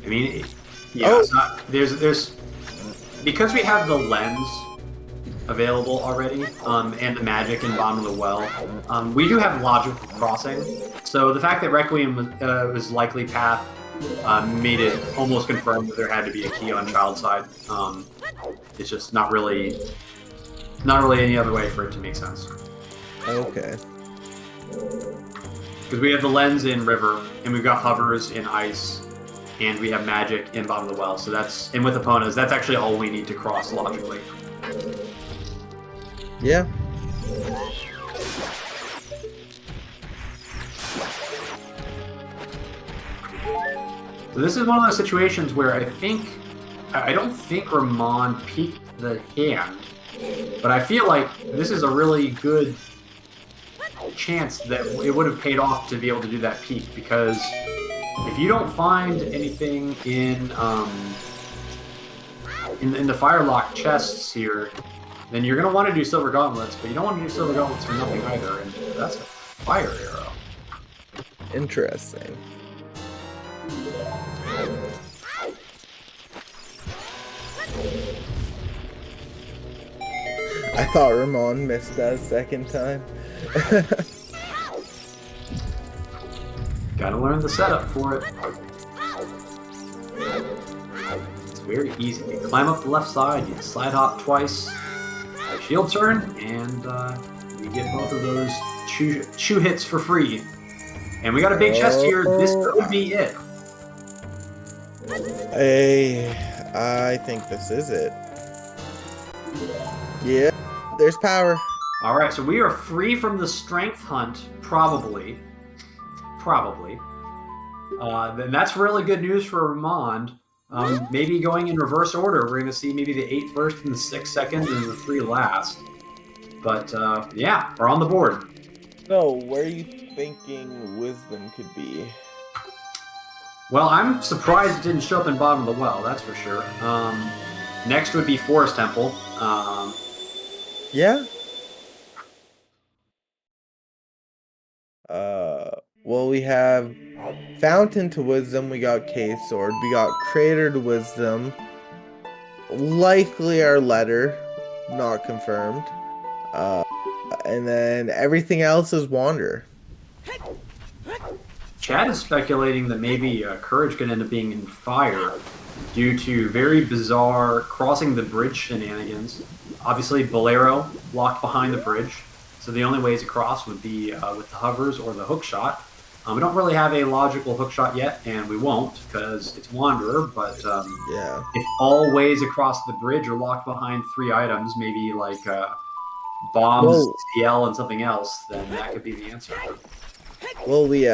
I mean, yeah, it's not, there's because we have the lens available already and the magic in bottom of the well. We do have logical crossing, so the fact that Requiem was likely path made it almost confirmed that there had to be a key on Child side. It's just not really any other way for it to make sense. Okay. Because we have the lens in River, and we've got hovers in Ice, and we have magic in bottom of the well. So and with Eponas, that's actually all we need to cross logically. Yeah. So this is one of those situations where I don't think Ramond peeked the hand, but I feel like this is a really good chance that it would have paid off to be able to do that peek, because if you don't find anything in the Firelock chests here, then you're going to want to do Silver Gauntlets, but you don't want to do Silver Gauntlets for nothing either, and that's a fire arrow. Interesting. I thought Ramond missed that a second time. Gotta learn the setup for it. It's very easy. You climb up the left side, you slide hop twice, shield turn, and you get both of those chew hits for free. And we got a big chest here. This could be it. I think this is it. Yeah, there's power. All right, so we are free from the strength hunt, probably. Then that's really good news for Ramond. Maybe going in reverse order, we're going to see maybe the 8 first and the 6 second and the 3 last. But yeah, we're on the board. So, where are you thinking Wisdom could be? Well, I'm surprised it didn't show up in bottom of the well, that's for sure. Next would be Forest Temple. Yeah. Well, we have Fountain to Wisdom. We got Cave Sword. We got Crater to Wisdom. Likely our letter, not confirmed. And then everything else is Wander. Chad is speculating that maybe Courage could end up being in Fire due to very bizarre crossing the bridge shenanigans. Obviously, Bolero locked behind the bridge, so the only ways across would be with the hovers or the hook shot. We don't really have a logical hook shot yet, and we won't because it's Wanderer, but Yeah. if all ways across the bridge are locked behind 3 items, maybe like bombs, Well- CL, and something else, then that could be the answer. Well, we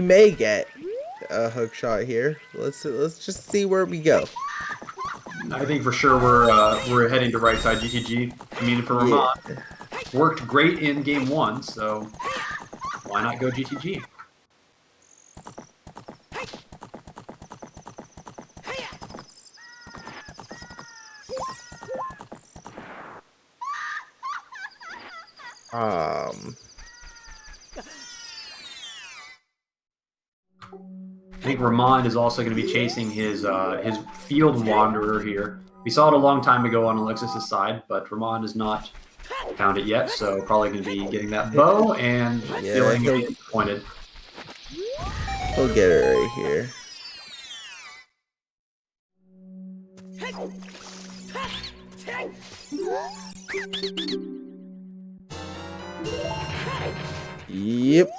may get a hook shot here. Let's just see where we go. I think for sure we're heading to right side GTG. I mean, for Ramond, worked great in game 1, so why not go GTG? I think Ramond is also going to be chasing his Field Wanderer here. We saw it a long time ago on Alexis' side, but Ramond has not found it yet, so probably going to be getting that bow and feeling a bit disappointed. He'll get it right here. Yep.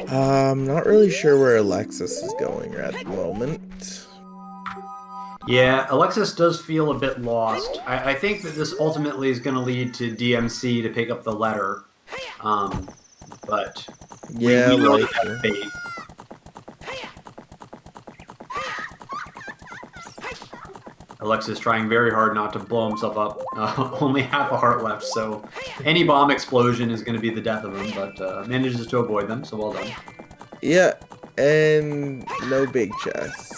I'm not really sure where Alexis is going at the moment. Yeah, Alexis does feel a bit lost. I think that this ultimately is going to lead to DMC to pick up the letter. But Yeah, we know like that's bait. Alexis trying very hard not to blow himself up. Only half a heart left, so any bomb explosion is going to be the death of him, but manages to avoid them, so well done. yeah, and no big chest.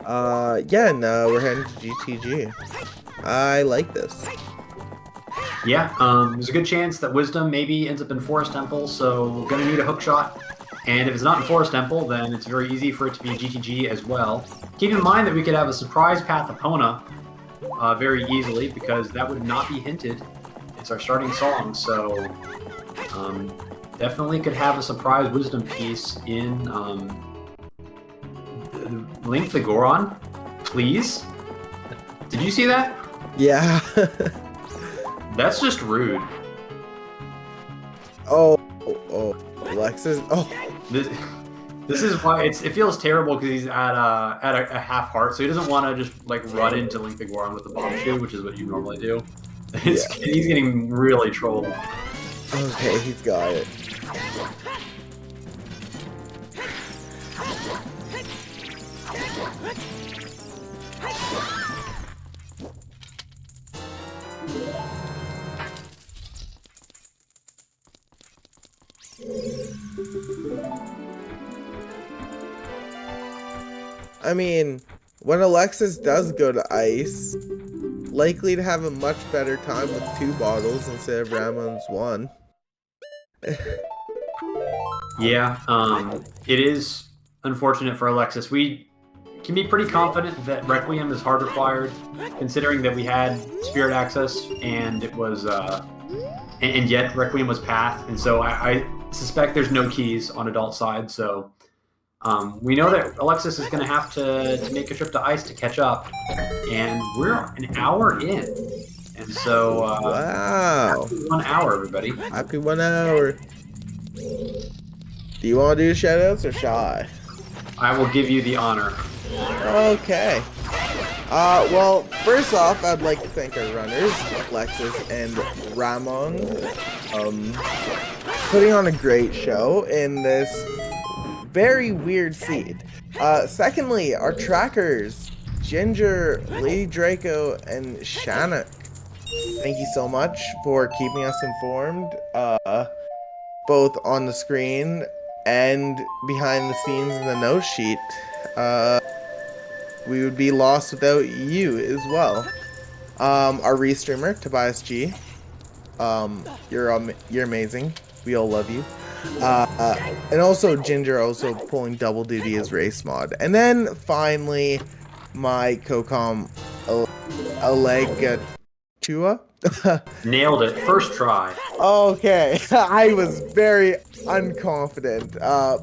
Yeah, no, we're heading to GTG. I like this. Yeah, there's a good chance that Wisdom maybe ends up in Forest Temple, so we're going to need a hook shot. And if it's not in Forest Temple, then it's very easy for it to be GTG as well. Keep in mind that we could have a surprise path Epona very easily, because that would not be hinted. It's our starting song, so definitely could have a surprise Wisdom piece in Link the Goron, please. Did you see that? Yeah. That's just rude. Oh, Alexis. Oh, this is why it feels terrible, because he's at a half heart, so he doesn't want to just like run into Link the Goron with a bomb shoe, which is what you normally do. He's getting really trolled. okay, he's got it. I mean, when Alexis does go to ice, likely to have a much better time with 2 bottles instead of Ramond's 1. Yeah, it is unfortunate for Alexis. We can be pretty confident that Requiem is hard required, considering that we had Spirit Access and it was, and yet Requiem was Path, and so I suspect there's no keys on adult side, so we know that Alexis is going to have to make a trip to ice to catch up, and we're an hour in, And so, wow. happy 1 hour, everybody. Happy 1 hour. Do you want to do shoutouts or shall I? I will give you the honor. Okay. Well, first off, I'd like to thank our runners, Alexis and Ramond, putting on a great show in this very weird seed. Secondly, our trackers, Ginger, Lady Draco, and Shannock. Thank you so much for keeping us informed, both on the screen and behind the scenes in the note sheet. We would be lost without you as well. Our restreamer, Tobias G. You're amazing. We all love you. And also Ginger also pulling double duty as race mod. And then finally, my co-com Elagatua. Nailed it. First try. Okay, I was very unconfident,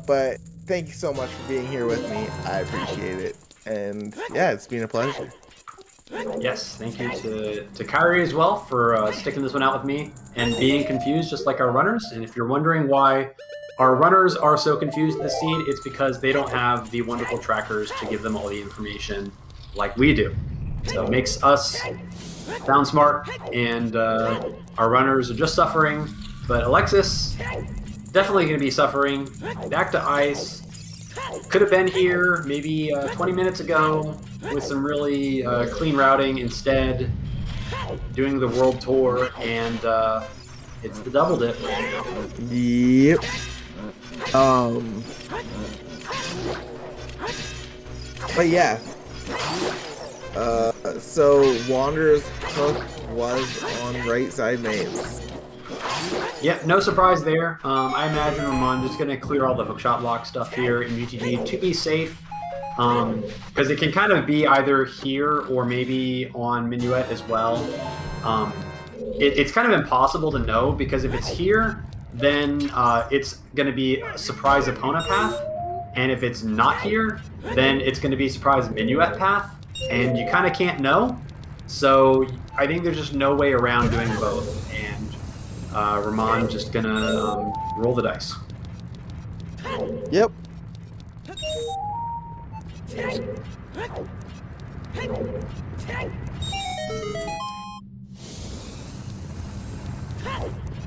but thank you so much for being here with me. I appreciate it. And yeah, it's been a pleasure. Yes, thank you to Kyrie as well for sticking this one out with me and being confused just like our runners. And if you're wondering why our runners are so confused this seed, it's because they don't have the wonderful trackers to give them all the information like we do. So it makes us sound smart, and our runners are just suffering. But Alexis, definitely going to be suffering. Back to ice. Could have been here maybe 20 minutes ago with some really clean routing, instead doing the world tour, and it's the double dip. Yep. But yeah. So Wanderer's hook was on right side mains. Yeah, no surprise there. I imagine Ramond just going to clear all the hookshot block stuff here in UTG to be safe. Because it can kind of be either here or maybe on Minuet as well. It's kind of impossible to know, because if it's here, then it's going to be a surprise opponent path. And if it's not here, then it's going to be surprise Minuet path. And you kind of can't know. So I think there's just no way around doing both. And Ramond just going to roll the dice. Yep.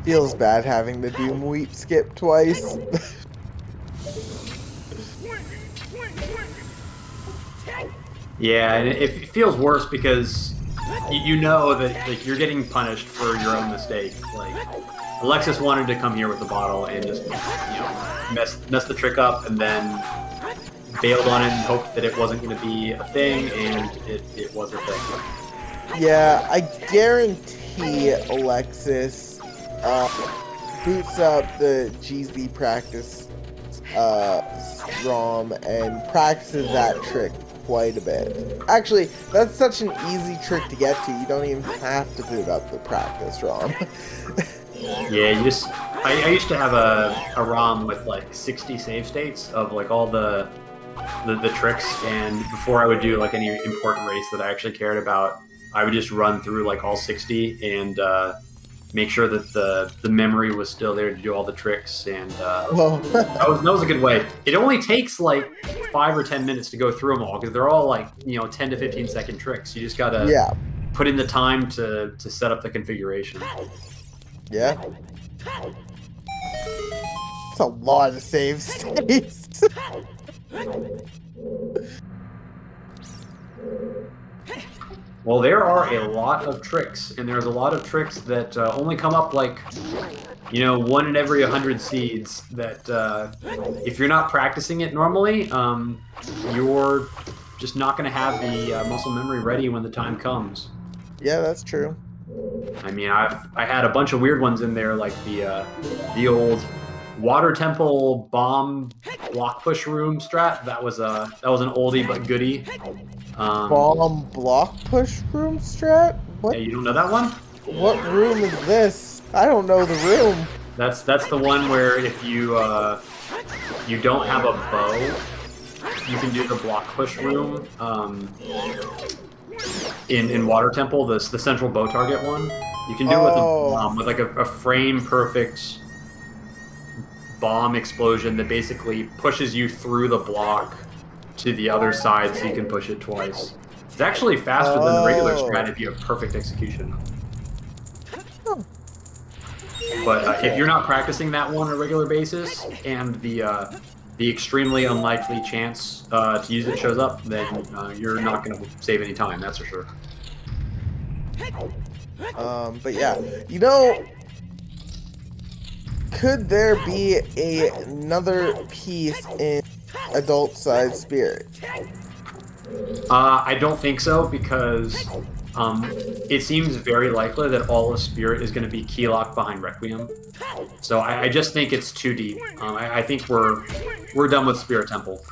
Feels bad having the Doom Weep skip twice. Yeah, and it feels worse because you know that like you're getting punished for your own mistake. Like Alexis wanted to come here with the bottle and just mess the trick up, and then bailed on it and hoped that it wasn't going to be a thing, and it was a thing. Yeah, I guarantee Alexis boots up the GZ practice ROM and practices that trick quite a bit. Actually, that's such an easy trick to get to. You don't even have to boot up the practice ROM. Yeah, I used to have a ROM with like 60 save states of like all the tricks, and before I would do like any important race that I actually cared about, I would just run through like all 60 and make sure that the memory was still there to do all the tricks, and that was a good way. It only takes like 5 or 10 minutes to go through them all, because they're all like 10 to 15 second tricks. You just gotta put in the time to set up the configuration. Yeah. It's a lot of save states. Well, there are a lot of tricks, and there's a lot of tricks that only come up like, 1 in every 100 seeds, that if you're not practicing it normally, you're just not going to have the muscle memory ready when the time comes. Yeah, that's true. I mean, I had a bunch of weird ones in there, like the old Water Temple bomb block push room strat. That was an oldie but goodie. Bomb block push room strat? What? Hey, you don't know that one? What room is this? I don't know the room. That's the one where if you don't have a bow, you can do the block push room. in Water Temple, the central bow target one. You can do it with like a frame perfect bomb explosion that basically pushes you through the block to the other side, so you can push it twice. It's actually faster than the regular strat if you have perfect execution. But if you're not practicing that one on a regular basis, and the extremely unlikely chance to use it shows up, then you're not going to save any time, that's for sure. But yeah, you know, could there be another piece in adult side spirit? I don't think so, because it seems very likely that all of Spirit is going to be keylocked behind Requiem. So I just think it's too deep. I think we're done with Spirit Temple.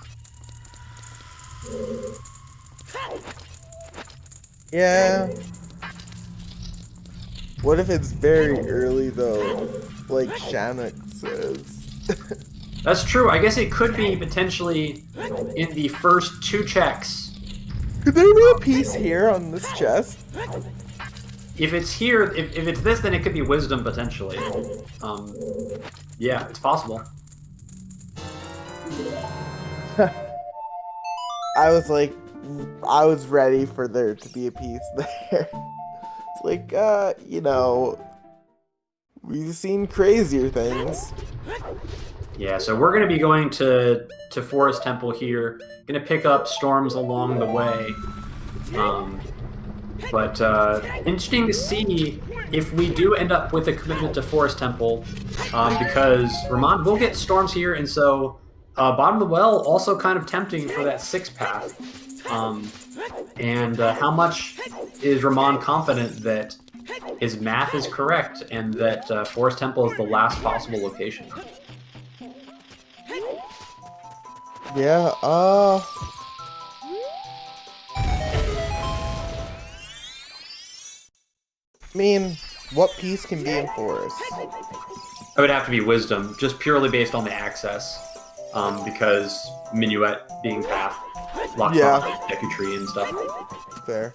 Yeah. What if it's very early though, like Shannock says? That's true. I guess it could be potentially in the first 2 checks. Could there be a piece here on this chest? If it's here, if it's this, then it could be Wisdom potentially. Yeah, it's possible. I was ready for there to be a piece there. It's like, you know, we've seen crazier things. Yeah, so we're going to be going to Forest Temple here. Going to pick up storms along the way. But interesting to see if we do end up with a commitment to Forest Temple, because Ramond will get storms here, and so bottom of the well also kind of tempting for that 6 path. And how much is Ramond confident that his math is correct and that Forest Temple is the last possible location? Yeah, I mean, what piece can be in Forest? It would have to be Wisdom, just purely based on the access, because Minuet being path locks on Deku Tree and stuff. Fair.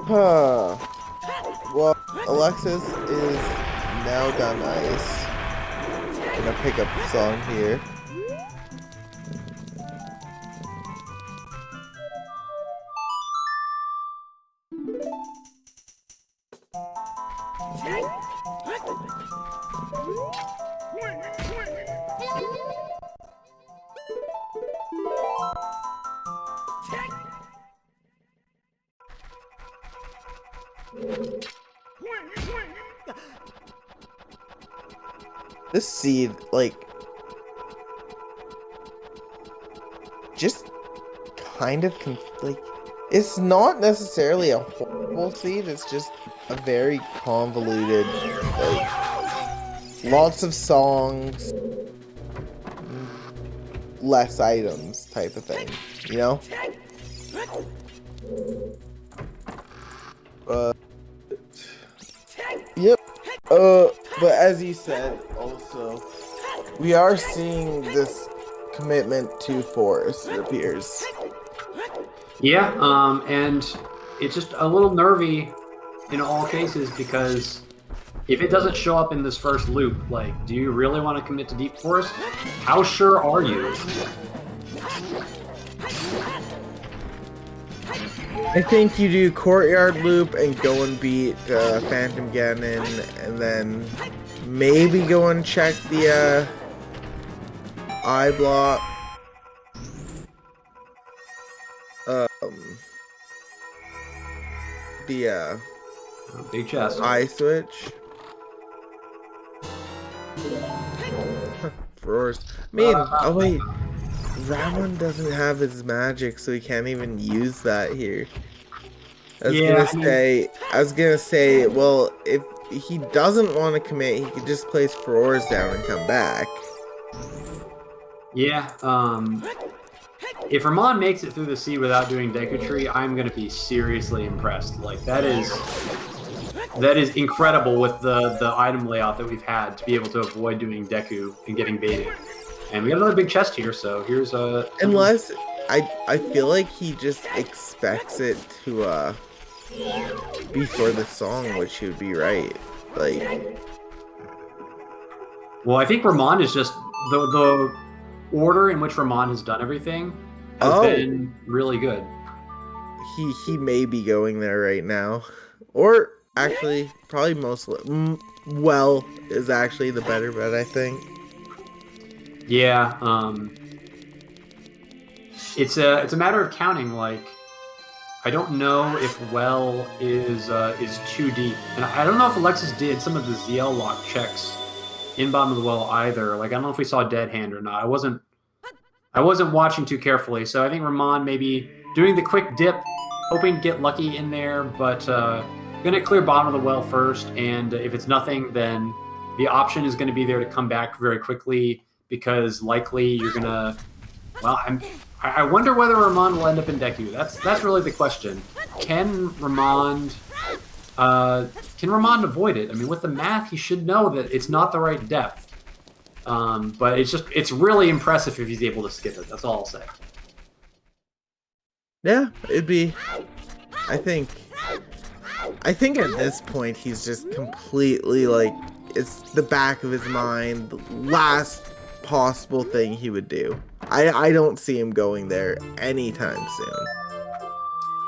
Huh. Well, Alexis is now done ice. Gonna pick up the song here. This seed, like, just kind of, like, it's not necessarily a horrible seed, it's just a very convoluted, like, lots of songs, less items type of thing, you know? Yep. But as you said, also, we are seeing this commitment to Forest, it appears. Yeah, and it's just a little nervy in all cases, because if it doesn't show up in this first loop, like, do you really want to commit to Deep Forest? How sure are you? I think you do Courtyard Loop and go and beat Phantom Ganon, and then maybe go and check the eye block. The big chest. eye switch. First, I mean, oh wait, Ramond doesn't have his magic, so he can't even use that here. I was gonna say, well, if he doesn't want to commit, he could just place Feroz down and come back. Yeah, if Ramond makes it through the sea without doing Deku Tree, I'm going to be seriously impressed. Like, that is incredible with the item layout that we've had to be able to avoid doing Deku and getting baited. And we got another big chest here, so here's Unless I feel like he just expects it to be for the song, which would be right. Like, well, I think Ramond is just the order in which Ramond has done everything has been really good. He may be going there right now, or actually probably well is actually the better bet, I think. Yeah, it's a matter of counting. Like, I don't know if well is too deep, and I don't know if Alexis did some of the ZL lock checks in bottom of the well either. Like, I don't know if we saw dead hand or not. I wasn't watching too carefully, so I think Ramond maybe doing the quick dip, hoping to get lucky in there, but gonna clear bottom of the well first, and if it's nothing, then the option is going to be there to come back very quickly, because likely you're gonna. Well, I wonder whether Ramond will end up in Deku. That's really the question. Can Ramond avoid it? I mean, with the math, he should know that it's not the right depth. But it's really impressive if he's able to skip it. That's all I'll say. Yeah, it'd be. I think at this point he's just completely like, it's the back of his mind, the last possible thing he would do. I don't see him going there anytime soon.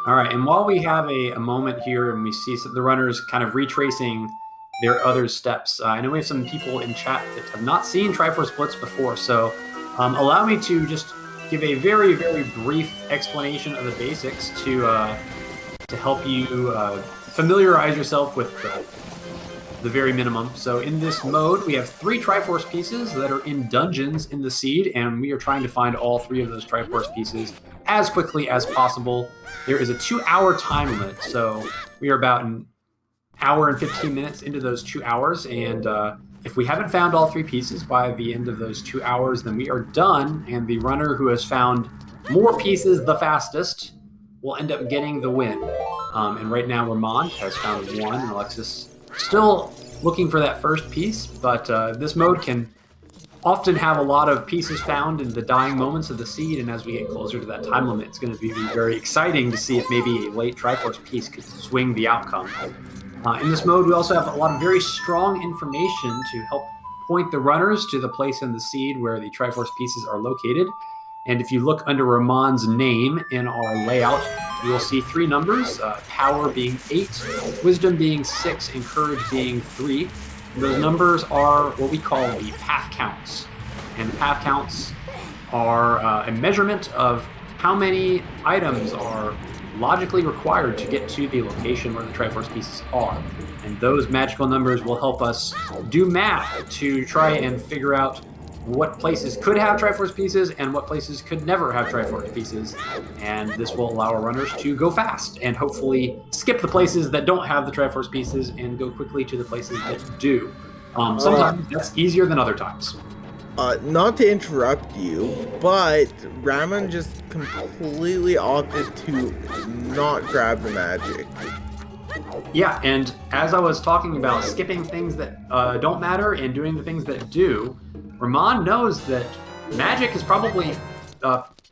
All right, and while we have a moment here and we see the runners kind of retracing their other steps, I know we have some people in chat that have not seen Triforce Blitz before, so allow me to just give a very, very brief explanation of the basics to help you familiarize yourself with the very minimum. So in this mode, we have 3 Triforce pieces that are in dungeons in the seed, and we are trying to find all 3 of those Triforce pieces as quickly as possible. There is a 2-hour time limit, so we are about an hour and 15 minutes into those 2 hours, and if we haven't found all 3 pieces by the end of those 2 hours, then we are done, and the runner who has found more pieces the fastest will end up getting the win. And right now, Ramond has found 1, and Alexis still looking for that first piece, but this mode can often have a lot of pieces found in the dying moments of the seed, and as we get closer to that time limit, it's going to be very exciting to see if maybe a late Triforce piece could swing the outcome. In this mode, we also have a lot of very strong information to help point the runners to the place in the seed where the Triforce pieces are located. And if you look under Ramond's name in our layout, you will see 3 numbers, power being 8, wisdom being 6, and courage being 3. And those numbers are what we call the path counts. And the path counts are a measurement of how many items are logically required to get to the location where the Triforce pieces are. And those magical numbers will help us do math to try and figure out what places could have Triforce pieces and what places could never have Triforce pieces. And this will allow our runners to go fast and hopefully skip the places that don't have the Triforce pieces and go quickly to the places that do. Sometimes that's easier than other times. Not to interrupt you, but Ramond just completely opted to not grab the magic. Yeah, and as I was talking about skipping things that don't matter and doing the things that do, Ramond knows that magic is probably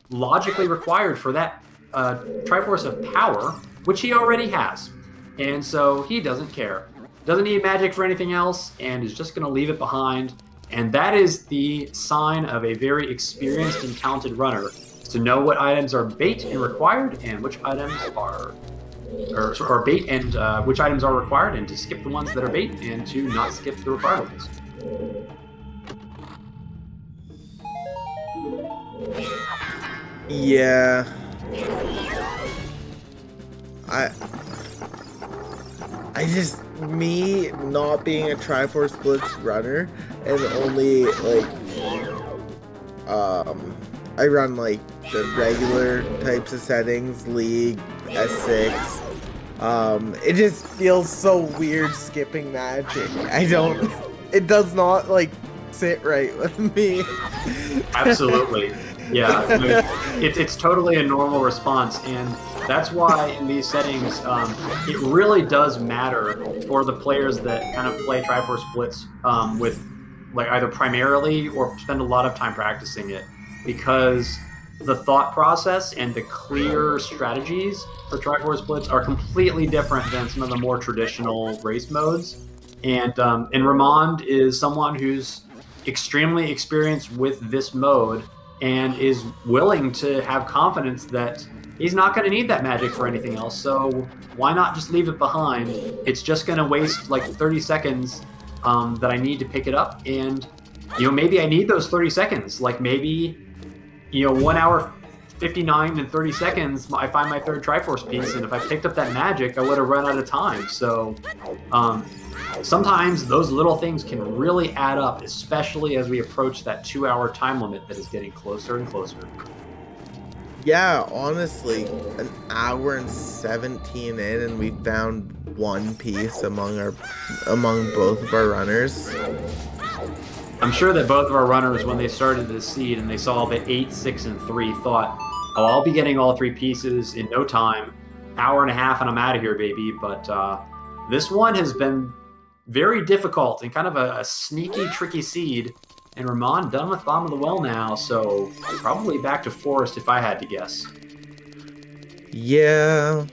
logically required for that Triforce of Power, which he already has. And so he doesn't care. Doesn't need magic for anything else and is just going to leave it behind. And that is the sign of a very experienced and talented runner, to know what items are bait and required and which items are bait and which items are required, and to skip the ones that are bait and to not skip the required ones. Yeah. I just, me not being a Triforce Blitz runner and only like I run like the regular types of settings, League, S6, It just feels so weird skipping magic. It does not like sit right with me. Absolutely. Yeah, I mean, it's totally a normal response, and that's why in these settings, it really does matter for the players that kind of play Triforce Blitz with like either primarily or spend a lot of time practicing it, because the thought process and the clear strategies for Triforce Blitz are completely different than some of the more traditional race modes. And Ramond is someone who's extremely experienced with this mode and is willing to have confidence that he's not going to need that magic for anything else. So why not just leave it behind? It's just going to waste like 30 seconds that I need to pick it up. And, maybe I need those 30 seconds. Like maybe, 1 hour, 59 and 30 seconds, I find my third Triforce piece. And if I picked up that magic, I would have run out of time. So sometimes those little things can really add up, especially as we approach that 2-hour time limit that is getting closer and closer. Yeah, honestly, an hour and 17 in, and we found one piece among both of our runners. I'm sure that both of our runners, when they started the seed and they saw the 8, 6, and 3, thought, "Oh, I'll be getting all 3 pieces in no time. Hour and a half, and I'm out of here, baby." But this one has been very difficult and kind of a sneaky, tricky seed. And Ramond done with Bottom of the Well now, so probably back to Forest if I had to guess. Yeah.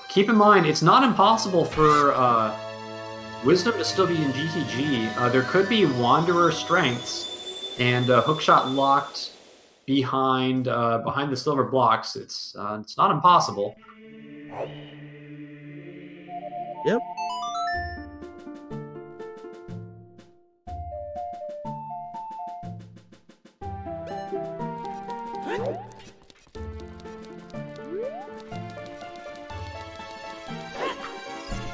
Keep in mind, it's not impossible for Wisdom to still be in GTG. There could be Wanderer strengths and Hookshot locked behind the silver blocks. It's not impossible. Yep.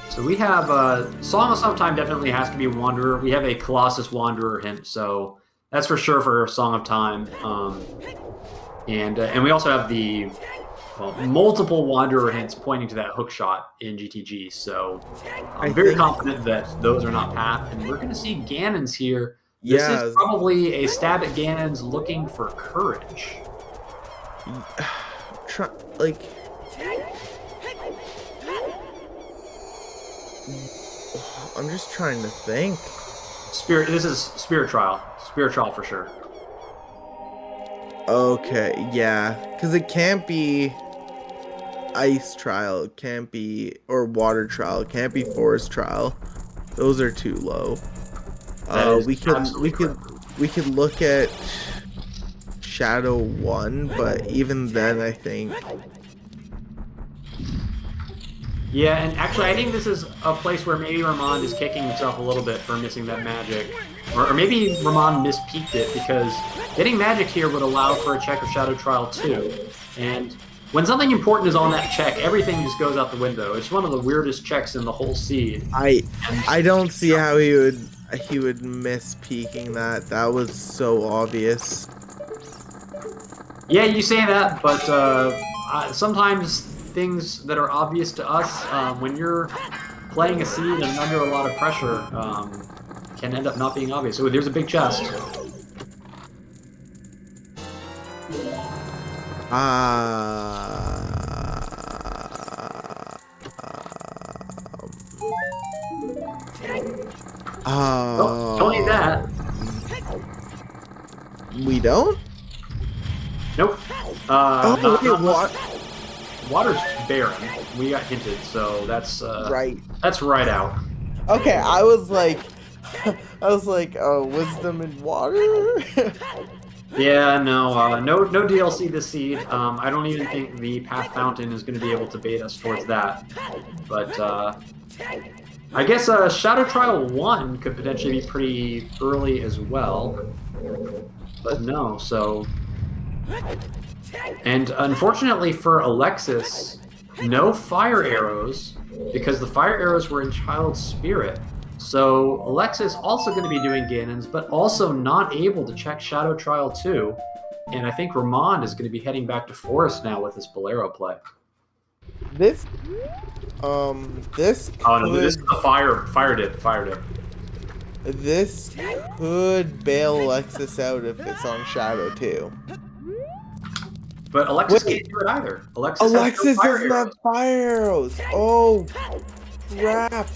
So we have Song of Time definitely has to be Wanderer. We have a Colossus Wanderer hint, so that's for sure for Song of Time. And we also have the multiple Wanderer hints pointing to that hook shot in GTG. So I'm very confident that those are not path, and we're going to see Ganon's here. This is probably a stab at Ganon's looking for courage. I'm just trying to think. This is Spirit Trial. Spirit Trial for sure. Okay, yeah. Because it can't be Ice Trial, it can't be, or Water Trial, it can't be Forest Trial. Those are too low. We could look at Shadow 1, but even then I think. Yeah, and actually I think this is a place where maybe Ramond is kicking himself a little bit for missing that magic. Or maybe Ramond mispeaked it, because getting magic here would allow for a check of Shadow Trial too. And when something important is on that check, everything just goes out the window. It's one of the weirdest checks in the whole seed. I don't see how he would miss peeking that. That was so obvious. Yeah, you say that, but sometimes things that are obvious to us, when you're playing a seed and under a lot of pressure, can end up not being obvious. So there's a big chest. Don't need that. We don't? Nope. Water's barren. We got hinted, so that's right. That's right out. Okay, I was like, wisdom and water. Yeah, no DLC this seed. I don't even think the Path Fountain is going to be able to bait us towards that. But I guess Shadow Trial 1 could potentially be pretty early as well. But no, so. And unfortunately for Alexis, no fire arrows, because the fire arrows were in Child's Spirit. So Alexis also going to be doing Ganon's, but also not able to check Shadow Trial 2. and I think Ramond is going to be heading back to Forest now with his Bolero play. This Oh no, this is a fire dip. This could bail Alexis out if it's on Shadow too. But Alexis can't do it either. Alexis doesn't have fire arrows. Oh, crap.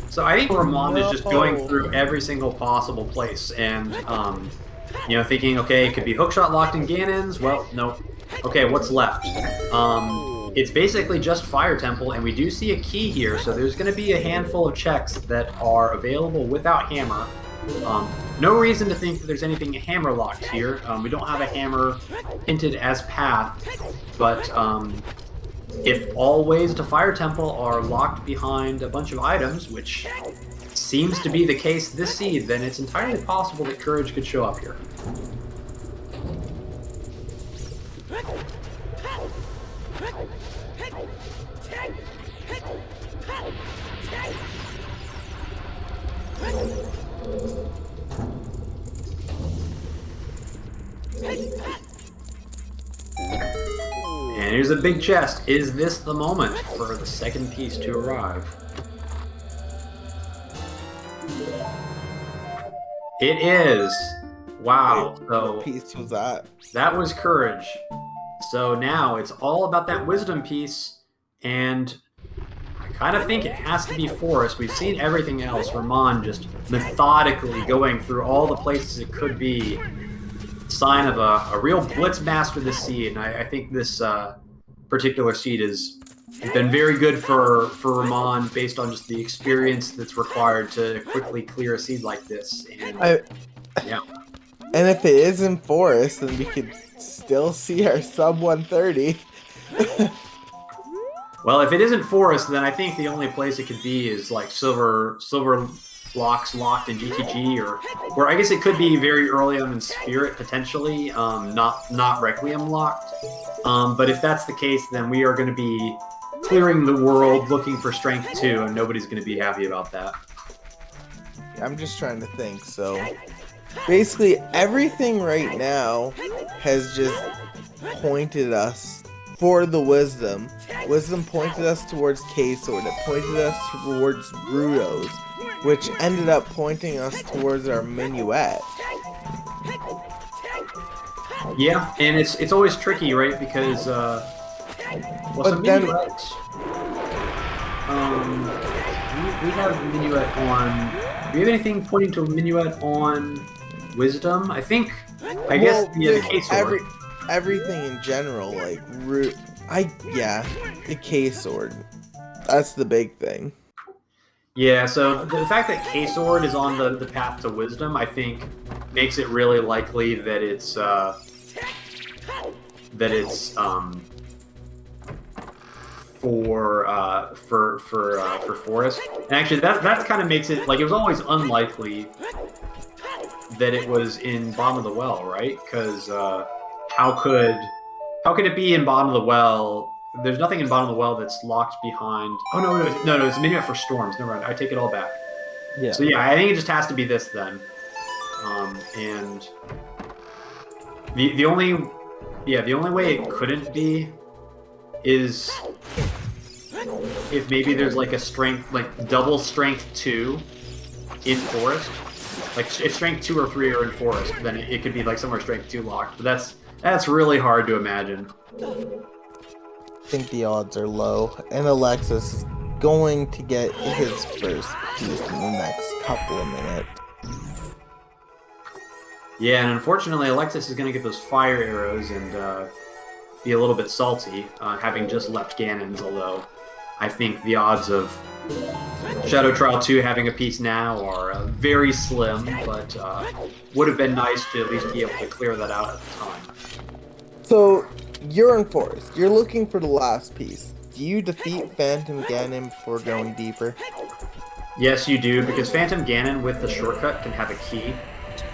So I think Ramond is just going through every single possible place and, thinking, okay, it could be hookshot locked in Ganon's. Well, no. Okay, what's left? It's basically just Fire Temple, and we do see a key here, so there's going to be a handful of checks that are available without hammer. No reason to think that there's anything hammer locked here. We don't have a hammer hinted as path, but if all ways to Fire Temple are locked behind a bunch of items, which seems to be the case this seed, then it's entirely possible that Courage could show up here. And here's a big chest. Is this the moment for the second piece to arrive? It is. Wow. So what piece was that? That was Courage. So now it's all about that wisdom piece, and I kind of think it has to be Forest. We've seen everything else. Ramond just methodically going through all the places it could be. Sign of a real blitz master this seed, and I think this particular seed has been very good for Ramond based on just the experience that's required to quickly clear a seed like this. And yeah. And if it isn't Forest, then we could still see our sub 130. Well, if it isn't Forest, then I think the only place it could be is like Silver blocks locked in GTG, or I guess it could be very early on in Spirit potentially, not Requiem locked. But if that's the case, then we are going to be clearing the world looking for Strength 2, and nobody's going to be happy about that. I'm just trying to think. So basically everything right now has just pointed us for the Wisdom. Wisdom pointed us towards K-Sword. It pointed us towards Rudos, which ended up pointing us towards our Minuet. Yeah, and it's always tricky, right? Because but then we have Minuet on. Do we have anything pointing to Minuet on Wisdom? I guess the K-Sword. Everything in general, like the K-Sword. That's the big thing. Yeah, so the fact that K-Sword is on the path to Wisdom, I think, makes it really likely that it's for Forest. And actually, that kind of makes it like it was always unlikely that it was in Bottom of the Well, right? Because how could it be in Bottom of the Well? There's nothing in Bottom of the Well that's locked behind. Oh no, it's a Minuet for Storms. Never mind, I take it all back. Yeah. So yeah, I think it just has to be this then. And the only way it couldn't be is if maybe there's like a strength, like double Strength 2 in Forest. Like if Strength 2 or 3 are in Forest, then it could be like somewhere Strength 2 locked. But that's really hard to imagine. I think the odds are low, and Alexis is going to get his first piece in the next couple of minutes. Yeah, and unfortunately, Alexis is going to get those fire arrows and be a little bit salty, having just left Ganon's, although I think the odds of Shadow Trial 2 having a piece now are very slim, but would have been nice to at least be able to clear that out at the time. So, you're in Forest. You're looking for the last piece. Do you defeat Phantom Ganon before going deeper? Yes, you do, because Phantom Ganon with the shortcut can have a key.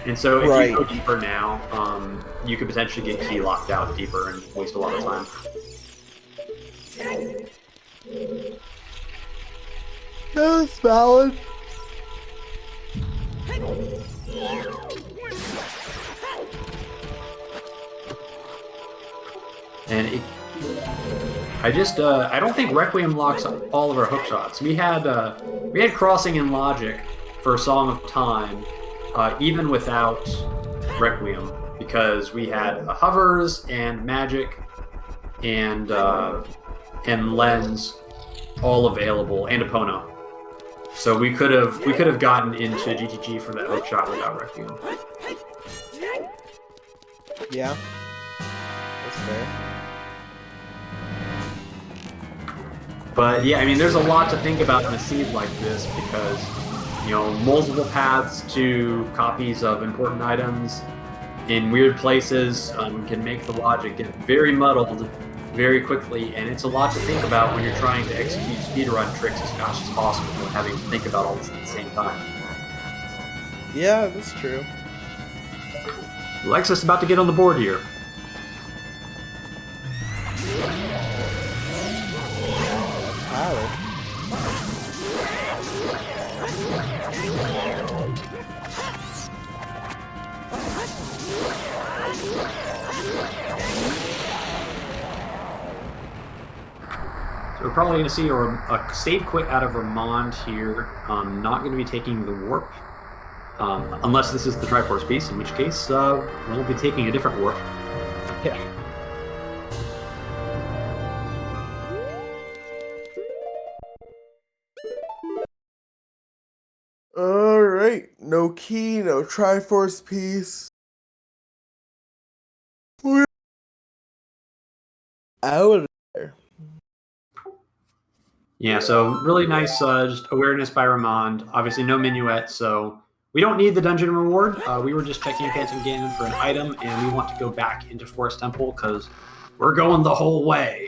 And so if you go deeper now, you could potentially get key locked out deeper and waste a lot of time. That's valid. and I don't think Requiem locks all of our hook shots. We had Crossing and Logic for Song of Time, even without Requiem, because we had hovers and magic and lens all available, and Epona. So we could have gotten into GTG for that hook shot without Requiem. Yeah, that's fair. But yeah, I mean, there's a lot to think about in a seed like this because, you know, multiple paths to copies of important items in weird places can make the logic get very muddled very quickly, and it's a lot to think about when you're trying to execute speedrun tricks as fast as possible and having to think about all this at the same time. Yeah, that's true. Alexis about to get on the board here. Tyler. So we're probably going to see a save quit out of Ramond here. Not going to be taking the warp. Unless this is the Triforce piece, in which case we'll be taking a different warp. Yeah. All right, no key, no Triforce piece. We're out of there. Yeah, so really nice just awareness by Ramond. Obviously no minuet, so we don't need the dungeon reward. We were just checking Phantom Ganon for an item, and we want to go back into Forest Temple because we're going the whole way.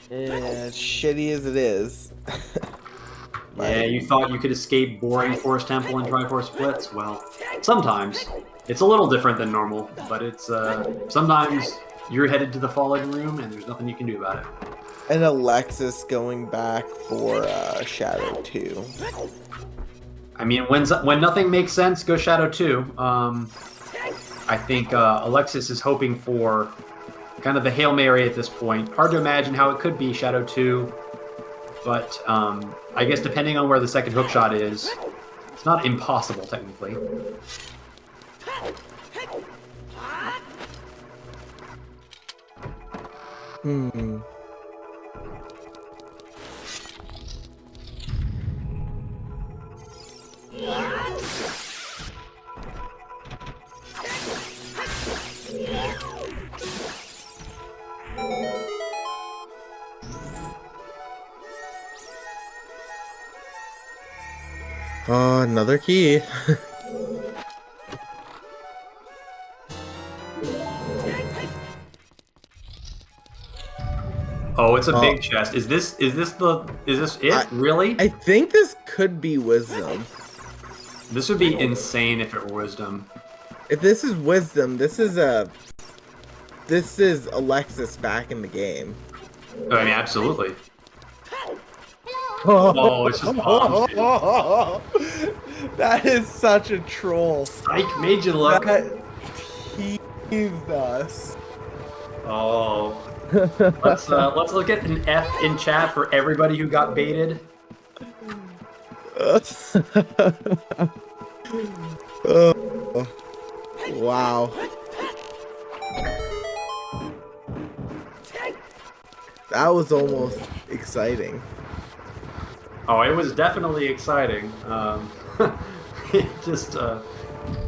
As shitty as it is. Yeah, you thought you could escape boring Forest Temple and Triforce Blitz? Well, sometimes. It's a little different than normal, but it's sometimes you're headed to the Falling Room and there's nothing you can do about it. And Alexis going back for Shadow 2. I mean, when nothing makes sense, go Shadow 2. I think Alexis is hoping for kind of the Hail Mary at this point. Hard to imagine how it could be Shadow 2, but I guess depending on where the second hookshot is, it's not impossible, technically. Oh, another key. Oh, it's a big chest. Is this it? Really? I think this could be Wisdom. This would be insane if it were Wisdom. If this is Wisdom, this is Alexis back in the game. Oh, I mean, absolutely. Oh, it's just bombs, that is such a troll. Psych made you look. That teased us. Oh. Let's look at an F in chat for everybody who got baited. Oh, wow. That was almost exciting. Oh, it was definitely exciting. Just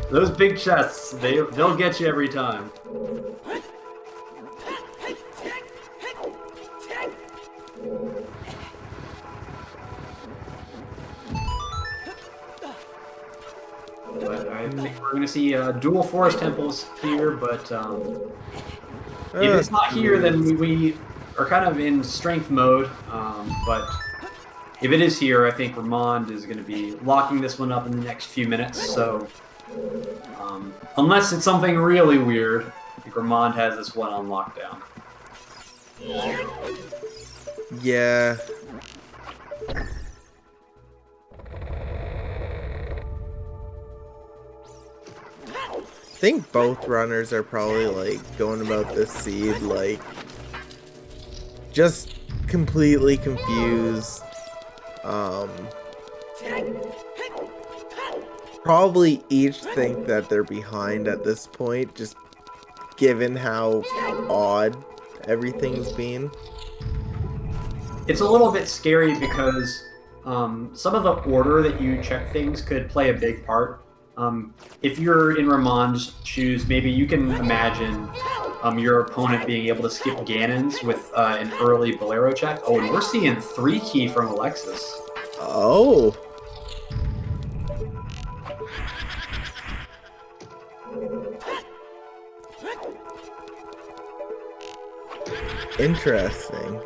those big chests, they'll get you every time. But I think we're going to see dual Forest Temples here, but if it's not here, then we are kind of in strength mode. But if it is here, I think Ramond is going to be locking this one up in the next few minutes. So unless it's something really weird, I think Ramond has this one on lockdown. Yeah. think both runners are probably like going about this seed like just completely confused. Probably each think that they're behind at this point, just given how odd everything's been. It's a little bit scary because some of the order that you check things could play a big part. If you're in Ramond's shoes, maybe you can imagine your opponent being able to skip Ganon's with an early Bolero check. Oh, and we're seeing 3 key from Alexis. Oh. Interesting.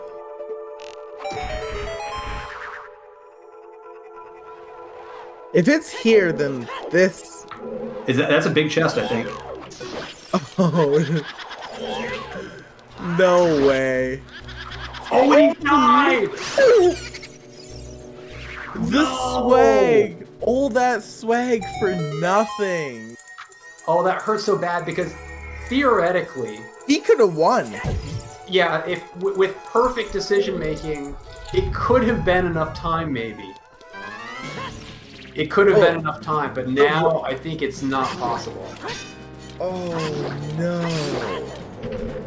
If it's here, then this... That's a big chest, I think. Oh. No way. Oh, he died! The swag! All that swag for nothing. Oh, that hurts so bad because theoretically... He could have won. Yeah, if with perfect decision making, it could have been enough time, maybe. It could have been enough time, but now I think it's not possible. Oh no!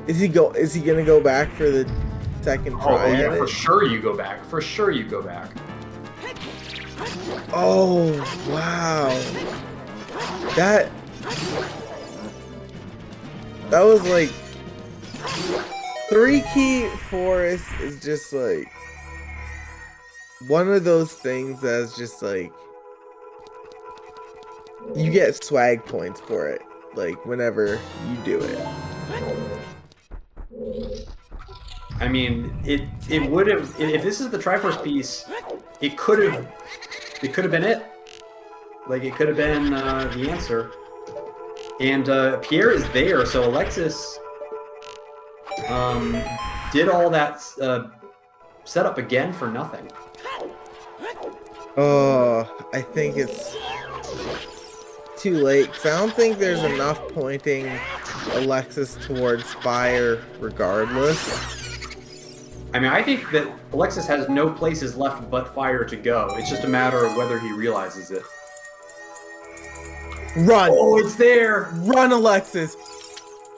Is he gonna go back for the second try? Oh yeah, for sure you go back. For sure you go back. Oh wow! That was like 3 key forest is just like one of those things that's just like you get swag points for it, like whenever you do it. I mean, it would have, if this is the Triforce piece, it could have been it. Like it could have been the answer. And Pierre is there, so Alexis did all that setup again for nothing. Oh, I think it's too late, because I don't think there's enough pointing Alexis towards fire regardless. I mean, I think that Alexis has no places left but fire to go. It's just a matter of whether he realizes it. Run! Oh, it's there! Run, Alexis!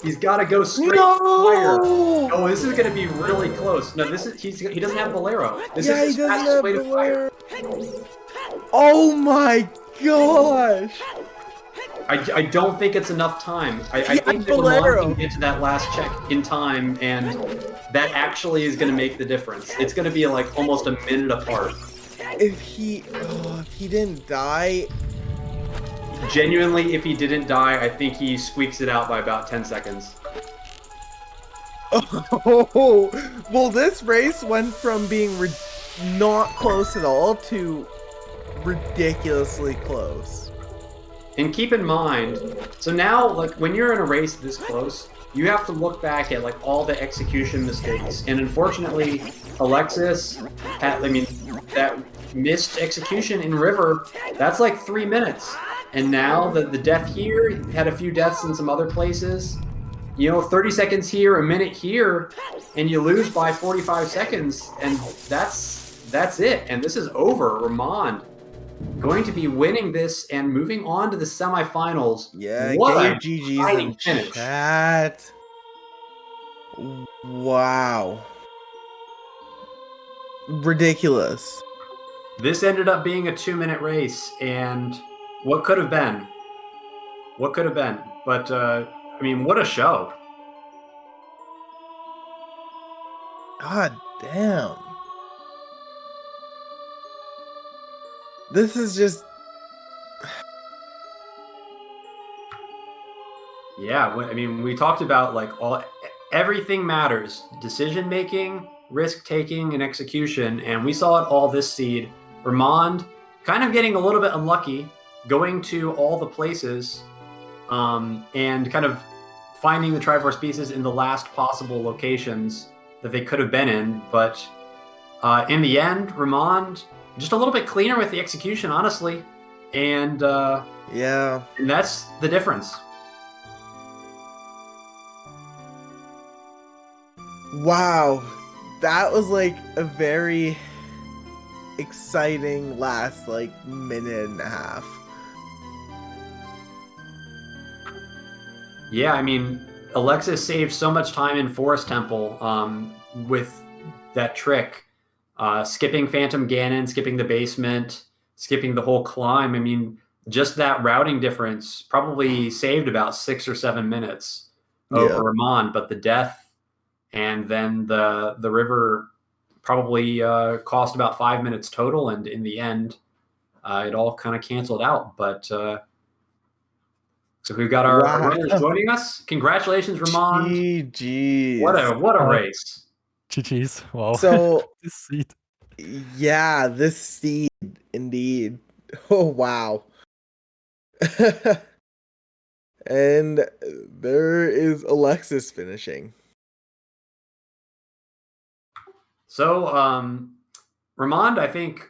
He's got to go straight to fire. Oh, this is going to be really close. No, he doesn't have Bolero. This is his fastest way to fire. Oh my gosh! I don't think it's enough time. I think that Ramond can get to that last check in time, and that actually is going to make the difference. It's going to be like almost a minute apart. If he didn't die... Genuinely, if he didn't die, I think he squeaks it out by about 10 seconds. Oh, well, this race went from being not close at all to ridiculously close. And keep in mind, so now, like, when you're in a race this close, you have to look back at, like, all the execution mistakes. And unfortunately, Alexis had, that missed execution in River, that's like 3 minutes. And now the death here, had a few deaths in some other places. You know, 30 seconds here, a minute here, and you lose by 45 seconds, and that's it. And this is over. Ramond going to be winning this and moving on to the semifinals. Yeah, what get your GGs in chat. Wow. Ridiculous. This ended up being a 2-minute race, and what could have been? What could have been? But, I mean, what a show. God damn. This is just... Yeah, I mean, we talked about, like, everything matters. Decision-making, risk-taking, and execution, and we saw it all this seed. Ramond kind of getting a little bit unlucky, going to all the places, and kind of finding the Triforce pieces in the last possible locations that they could have been in. But in the end, Ramond just a little bit cleaner with the execution, honestly. And yeah, and that's the difference. Wow, that was like a very exciting last like minute and a half. Yeah, I mean, Alexis saved so much time in Forest Temple with that trick, skipping Phantom Ganon, skipping the basement, skipping the whole climb. I mean, just that routing difference probably saved about 6 or 7 minutes over Yeah. Ramond, but the death and then the river probably cost about 5 minutes total, and in the end, it all kind of canceled out. But so we've got our Wow. runners joining us. Congratulations, Ramond. GG's. What a race. GG's. Wow. So This seat. yeah, this seed indeed. Oh wow. And there is Alexis finishing. So, Ramond, I think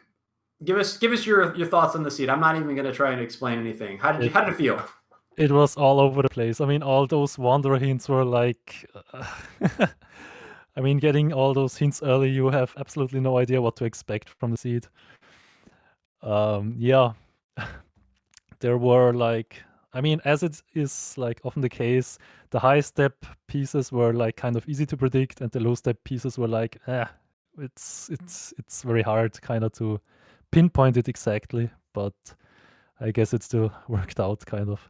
give us your thoughts on the seed. I'm not even going to try and explain anything. How did it feel? It was all over the place. I mean, all those Wanderer hints were like... I mean, getting all those hints early, you have absolutely no idea what to expect from the seed. Yeah. There were like... I mean, as it is like often the case, the high step pieces were like kind of easy to predict, and the low step pieces were like, it's very hard kind of to pinpoint it exactly, but I guess it still worked out kind of.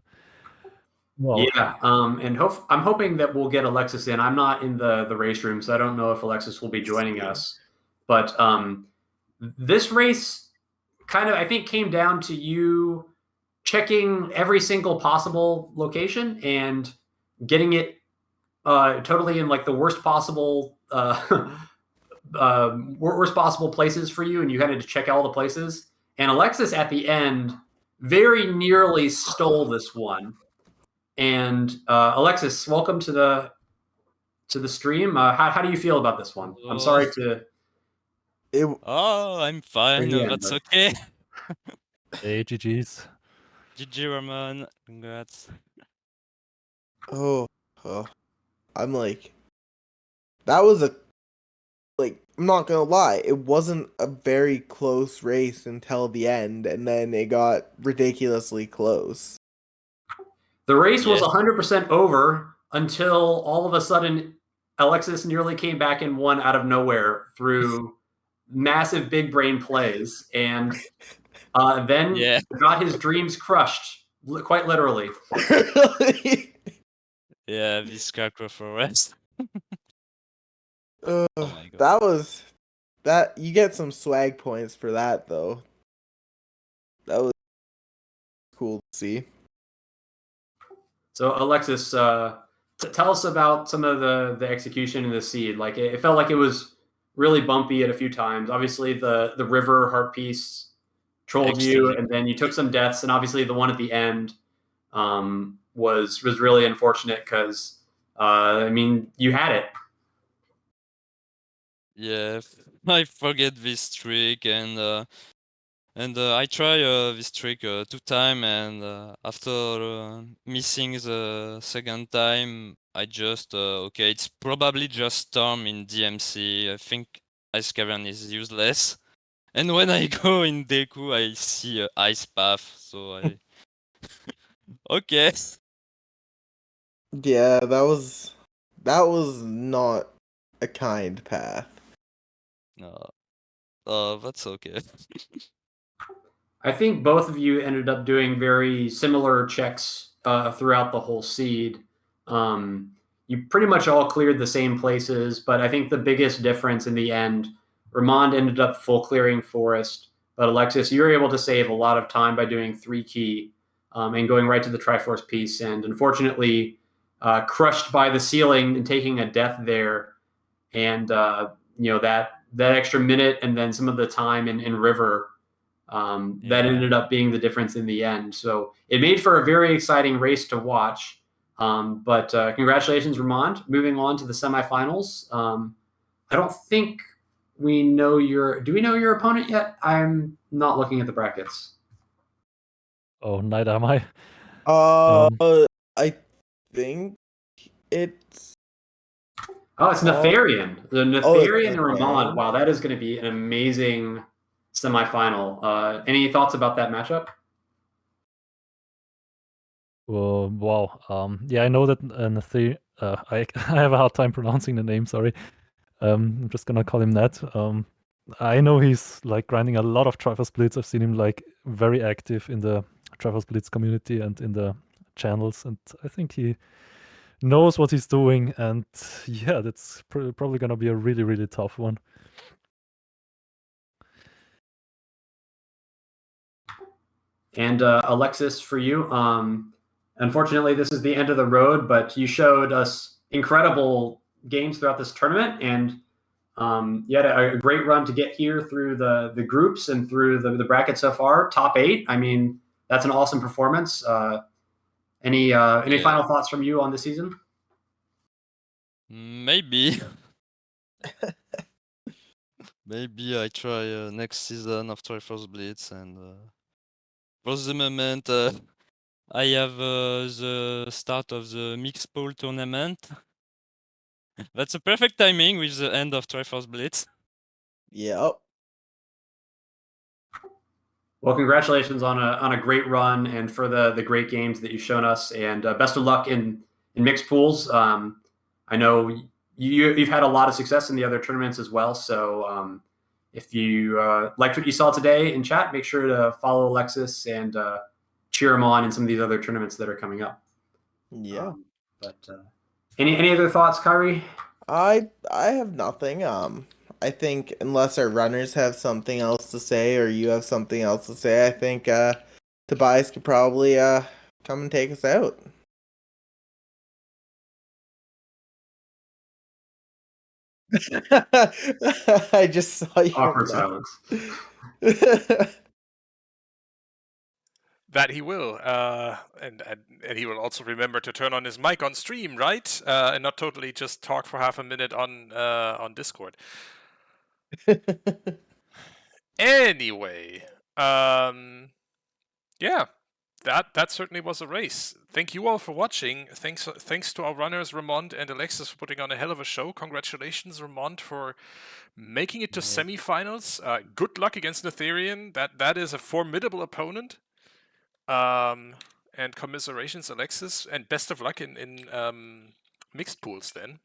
Wow. Yeah, and I'm hoping that we'll get Alexis in. I'm not in the race room, so I don't know if Alexis will be joining us. But this race kind of, I think, came down to you checking every single possible location and getting it totally in like the worst possible worst possible places for you, and you had to check all the places. And Alexis at the end very nearly stole this one. And Alexis, welcome to the stream. How do you feel about this one? I'm sorry to. I'm fine. Bring you in, That's but- okay. Hey, GG's. GG, Ramon. Congrats. Oh, I'm like, that was I'm not gonna lie, it wasn't a very close race until the end, and then it got ridiculously close. The race was Yeah. 100% over until all of a sudden Alexis nearly came back and won out of nowhere through massive big brain plays, and then Yeah. got his dreams crushed, quite literally. Yeah, this Scarecrow Forest. Oh my God. That was that. You get some swag points for that, though. That was cool to see. So Alexis, tell us about some of the execution in the seed. Like it felt like it was really bumpy at a few times. Obviously, the river heart piece trolled you, Extremely. and then you took some deaths, and obviously the one at the end was really unfortunate because I mean you had it. Yeah, I forget this trick, and I try this trick 2 times, and after missing the second time, I just okay, it's probably just Storm in DMC. I think Ice Cavern is useless. And when I go in Deku, I see Ice Path, so I okay. Yeah, that was not a kind path. No, that's okay. I think both of you ended up doing very similar checks throughout the whole seed. You pretty much all cleared the same places, but I think the biggest difference in the end, Ramond ended up full clearing Forest, but Alexis, you were able to save a lot of time by doing 3 key and going right to the Triforce piece, and unfortunately crushed by the ceiling and taking a death there, and that extra minute and then some of the time in River. That ended up being the difference in the end. So it made for a very exciting race to watch. But congratulations, Ramond. Moving on to the semifinals. I don't think we know do we know your opponent yet? I'm not looking at the brackets. Oh, neither am I. I think it's Oh, it's Nefarian. The Oh, it's Nefarian and Ramond. Nefarian. Wow, that is going to be an amazing semifinal. Any thoughts about that matchup? Wow. Yeah, I know that I have a hard time pronouncing the name. Sorry. I'm just gonna call him that. I know he's like grinding a lot of Triforce Blitz. I've seen him like very active in the Triforce Blitz community and in the channels, and I think he knows what he's doing. And yeah, that's probably gonna be a really, really tough one. And Alexis, for you, unfortunately, this is the end of the road, but you showed us incredible games throughout this tournament, and you had a great run to get here through the groups and through the bracket so far. Top 8. I mean, that's an awesome performance. Any final thoughts from you on the season? Maybe. Maybe I try next season of Triforce Blitz, and for the moment I have the start of the mixed pool tournament. That's a perfect timing with the end of Triforce Blitz. Yep. Well, congratulations on a great run and for the great games that you've shown us, and best of luck in mixed pools. I know you've had a lot of success in the other tournaments as well. So if you liked what you saw today in chat, make sure to follow Alexis and cheer him on in some of these other tournaments that are coming up. Yeah. But any other thoughts, Kyrie? I have nothing. I think unless our runners have something else to say or you have something else to say, I think Tobias could probably come and take us out. I just saw you. Awkward silence. That he will, and he will also remember to turn on his mic on stream, right? And not totally just talk for half a minute on Discord. Anyway, yeah, that certainly was a race. Thank you all for watching. Thanks to our runners Ramond and Alexis for putting on a hell of a show. Congratulations, Ramond, for making it to semifinals. Good luck against Netherian. That is a formidable opponent. And commiserations, Alexis, and best of luck in mixed pools then.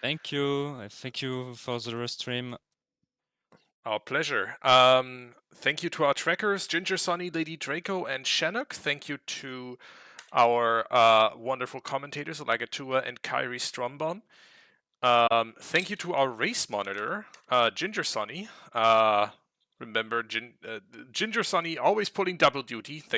Thank you. Thank you for the restream. Our pleasure. Thank you to our trackers, Ginger Sonny, Lady Draco, and Shannock. Thank you to our wonderful commentators, Elagatua and Kyrie Strombon. Thank you to our race monitor, Ginger Sonny. Remember, Ginger Sonny always pulling double duty. Thank